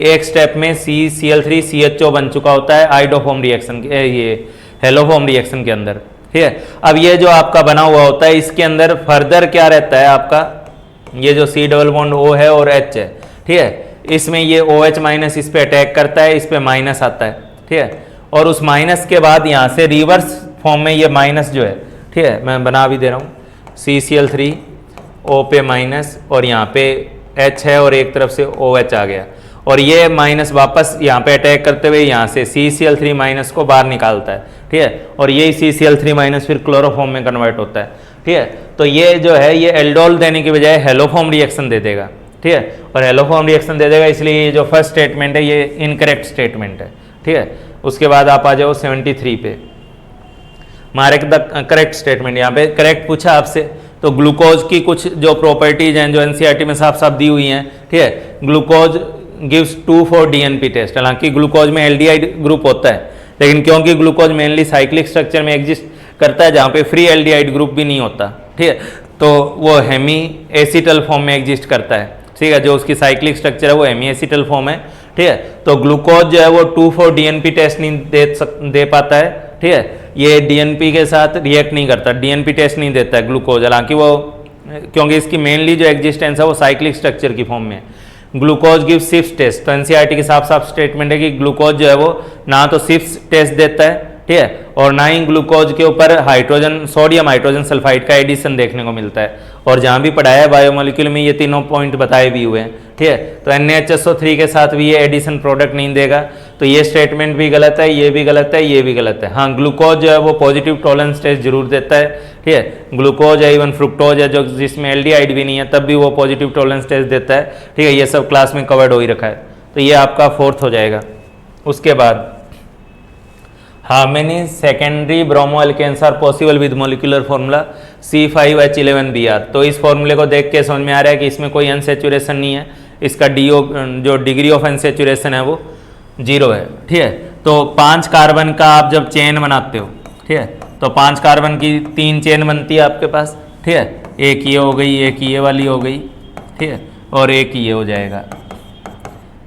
एक स्टेप में CCl3CHO बन चुका होता है आइडोफॉर्म रिएक्शन के, ये हेलोफॉर्म रिएक्शन के अंदर, ठीक है। अब ये जो आपका बना हुआ होता है इसके अंदर फर्दर क्या रहता है आपका, ये जो C डबल बॉन्ड O है और H है, ठीक है, इसमें ये OH माइनस इस पे अटैक करता है, इस पे माइनस आता है, ठीक है, और उस माइनस के बाद यहाँ से रिवर्स फॉर्म में ये माइनस जो है, ठीक है, मैं बना भी दे रहा हूँ, CCl3 O पे माइनस और यहाँ पे H है और एक तरफ से OH आ गया, और ये माइनस वापस यहाँ पे अटैक करते हुए यहाँ से CCl3 माइनस को बाहर निकालता है, ठीक है, और यही CCl3 माइनस फिर क्लोरोफॉर्म में कन्वर्ट होता है, ठीक है। तो ये जो है ये एल्डोल देने की बजाय हेलोफॉर्म रिएक्शन दे देगा, ठीक है, और हेलोफॉर्म रिएक्शन दे देगा, इसलिए ये जो फर्स्ट स्टेटमेंट है ये इनकरेक्ट स्टेटमेंट है, ठीक है। उसके बाद आप आ जाओ 73 पे, मार्क द करेक्ट स्टेटमेंट। यहाँ पे करेक्ट पूछा आपसे, तो ग्लूकोज की कुछ जो प्रॉपर्टीज हैं जो एनसीईआरटी में साफ साफ दी हुई हैं, ठीक है, ग्लूकोज गिव्स 2,4 DNP टेस्ट। हालांकि ग्लूकोज में एल्डिहाइड ग्रुप होता है, लेकिन क्योंकि ग्लूकोज मेनली साइक्लिक स्ट्रक्चर में एग्जिस्ट करता है जहाँ पे फ्री एल्डिहाइड ग्रुप भी नहीं होता, ठीक है, तो वो हेमी एसिटल फॉर्म में एग्जिस्ट करता है, ठीक है, जो उसकी साइक्लिक स्ट्रक्चर है वो हेमी एसिटल फॉर्म है, ठीक है। तो ग्लूकोज जो है वो 2,4 DNP टेस्ट नहीं दे पाता है, ठीक है, ये DNP के साथ रिएक्ट नहीं करता, DNP टेस्ट नहीं देता है ग्लूकोज, हालांकि वो क्योंकि इसकी मेनली जो एग्जिस्टेंस है वो साइक्लिक स्ट्रक्चर की फॉर्म में है। ग्लूकोज गिव सिप्स टेस्ट, तो एनसीईआरटी के साफ साफ स्टेटमेंट है कि ग्लूकोज जो है वो ना तो सिप्स टेस्ट देता है, ठीक है, और ना ही ग्लूकोज के ऊपर हाइड्रोजन सोडियम हाइड्रोजन सल्फाइड का एडिशन देखने को मिलता है, और जहाँ भी पढ़ाया है बायोमोलिक्यूल में ये तीनों पॉइंट बताए भी हुए हैं, ठीक है। तो NaHSO3 के साथ भी ये एडिशन प्रोडक्ट नहीं देगा, तो ये स्टेटमेंट भी गलत है, ये भी गलत है, ये भी गलत है। हाँ, ग्लूकोज जो है वो पॉजिटिव टॉलरेंस टेस्ट जरूर देता है, ठीक है, ग्लूकोज है, इवन फ्रुक्टोज है जो जिसमें एल्डिहाइड भी नहीं है तब भी वो पॉजिटिव टॉलरेंस टेस्ट देता है, ठीक है, ये सब क्लास में कवर्ड हो ही रखा है, तो ये आपका 4th हो जाएगा। उसके बाद how many secondary bromo alkanes are possible with molecular formula C5H11Br। तो इस फॉर्मूले को देख के समझ में आ रहा है कि इसमें कोई अनसेचुरेशन नहीं है, इसका जो डिग्री ऑफ अनसेचुरेशन है वो 0 है, ठीक है। तो 5 कार्बन का आप जब चेन बनाते हो, ठीक है, तो 5 कार्बन की 3 चेन बनती है आपके पास, ठीक है, एक ये हो गई, एक ये वाली हो गई, ठीक है, और एक ये हो जाएगा,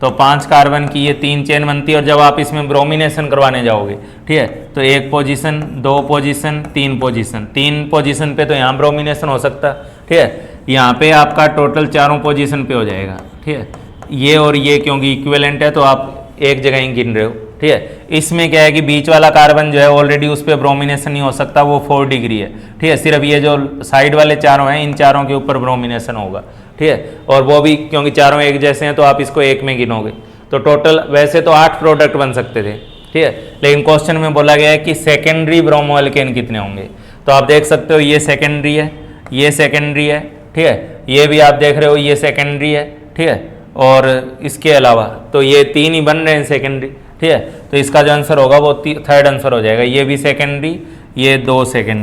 तो 5 कार्बन की ये 3 चेन बनती है, और जब आप इसमें ब्रोमिनेशन करवाने जाओगे, ठीक है, तो 1 पोजीशन, 2 पोजीशन, 3 पोजीशन, 3 पोजीशन पे तो यहाँ ब्रोमिनेशन हो सकता, ठीक है, यहाँ पे आपका टोटल 4 पोजीशन पे हो जाएगा, ठीक है, ये और ये क्योंकि इक्विवेलेंट है तो आप एक जगह ही गिन रहे हो, ठीक है। इसमें क्या है कि बीच वाला कार्बन जो है ऑलरेडी उस पर ब्रोमिनेशन नहीं हो सकता, वो 4 डिग्री है, ठीक है, सिर्फ ये जो साइड वाले चारों हैं इन चारों के ऊपर ब्रोमिनेशन होगा, ठीक है, और वो भी क्योंकि चारों एक जैसे हैं तो आप इसको एक में गिनोगे, तो टोटल वैसे तो 8 प्रोडक्ट बन सकते थे, ठीक है, लेकिन क्वेश्चन में बोला गया है कि सेकेंडरी ब्रोमो एल्केन कितने होंगे, तो आप देख सकते हो ये सेकेंडरी है, ये सेकेंडरी है, ठीक है, ये भी आप देख रहे हो ये सेकेंडरी है, ठीक है, और इसके अलावा तो ये 3 ही बन रहे हैं सेकेंडरी, ठीक है, तो इसका जो आंसर होगा वो 3rd आंसर हो जाएगा, ये भी सेकेंडरी, ये 2 सेकेंडरी।